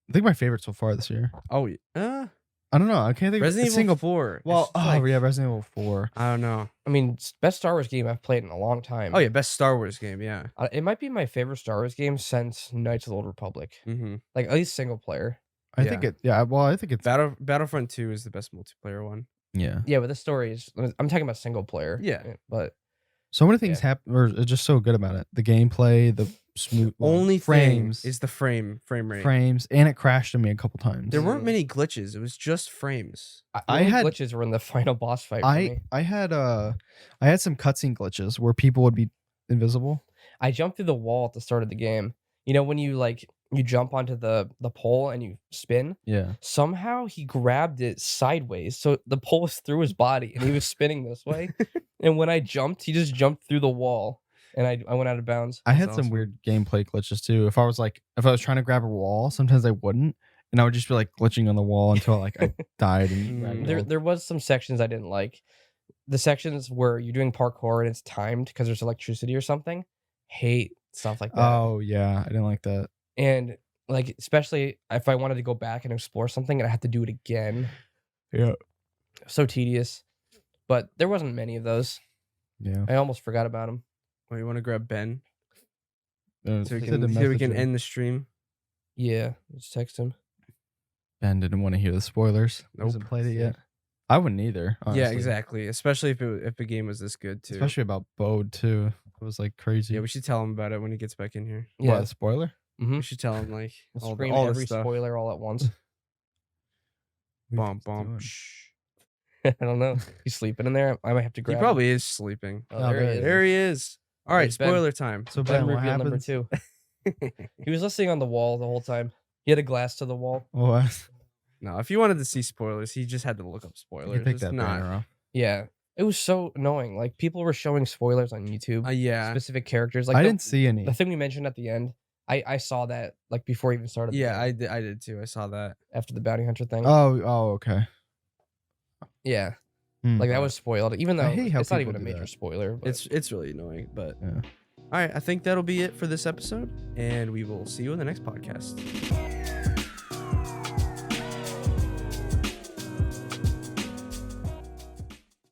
I think my favorite so far this year. Oh, I don't know. I can't think Resident of a Evil single. 4. It's Well, just oh like- yeah, Resident Evil 4. I don't know. I mean, best Star Wars game I've played in a long time. Oh yeah, best Star Wars game. Yeah. It might be my favorite Star Wars game since Knights of the Old Republic. Mm-hmm. Like at least single player. I think Yeah. it. Yeah, well, I think it's. Battlefront 2 is the best multiplayer one. Yeah. Yeah, but the story is. I'm talking about single player. Yeah. But So many things Yeah. happen, or are just so good about it. The gameplay, the smooth Only frames, thing is the frame rate. frames, and it crashed on me a couple times. There weren't Mhm. many glitches. It was just frames. the I only had- glitches were in the final boss fight. For me. I had some cutscene glitches where people would be invisible. I jumped through the wall at the start of the game. You know when you jump onto the pole and you spin. Yeah. Somehow he grabbed it sideways, so the pole was through his body and he was spinning this way. And when I jumped, he just jumped through the wall, and I went out of bounds. I had That's some awesome. weird gameplay glitches too. If I was trying to grab a wall, sometimes I wouldn't, and I would just be like glitching on the wall until like I died and Mm. There was some sections I didn't like. The sections where you're doing parkour and it's timed because there's electricity or something. Hate stuff like that. Oh yeah, I didn't like that. And like especially if I wanted to go back and explore something and I had to do it again. Yeah. So tedious. But there wasn't many of those. Yeah. I almost forgot about them. Oh, you want to grab Ben So so we can end the stream? Yeah, just text him. Ben didn't want to hear the spoilers. Hasn't Nope. played it yet. I wouldn't either. Honestly. Yeah, exactly. Especially if the game was this good too. Especially about Bode too. It was like crazy. Yeah, we should tell him about it when he gets back in here. Yeah. What, a spoiler? We should tell him like We'll all, scream all every this stuff. spoiler all at once. Bum bum. I don't know. He's sleeping in there. I might have to He grab him. probably is sleeping. Oh, there he is. There he is. All right, There's Ben. spoiler time. So Ben Ben, what reveal number happens? 2. He was listening on the wall the whole time. He had a glass to the wall. What? No, if you wanted to see spoilers, he just had to look up You spoilers. can pick It's that not. banner off. Yeah. It was so annoying. Like people were showing spoilers on YouTube. Yeah. Specific characters. Like I the, didn't see any. the thing we mentioned at the end. I saw that like before he even started. The Yeah, game, I did too. I saw that. after the bounty hunter thing. Oh, okay. Yeah. Hmm. Like that was spoiled. Even though hate how it's not people even a do major that. spoiler. But It's really annoying, but Yeah. all right, I think that'll be it for this episode, and we will see you in the next podcast.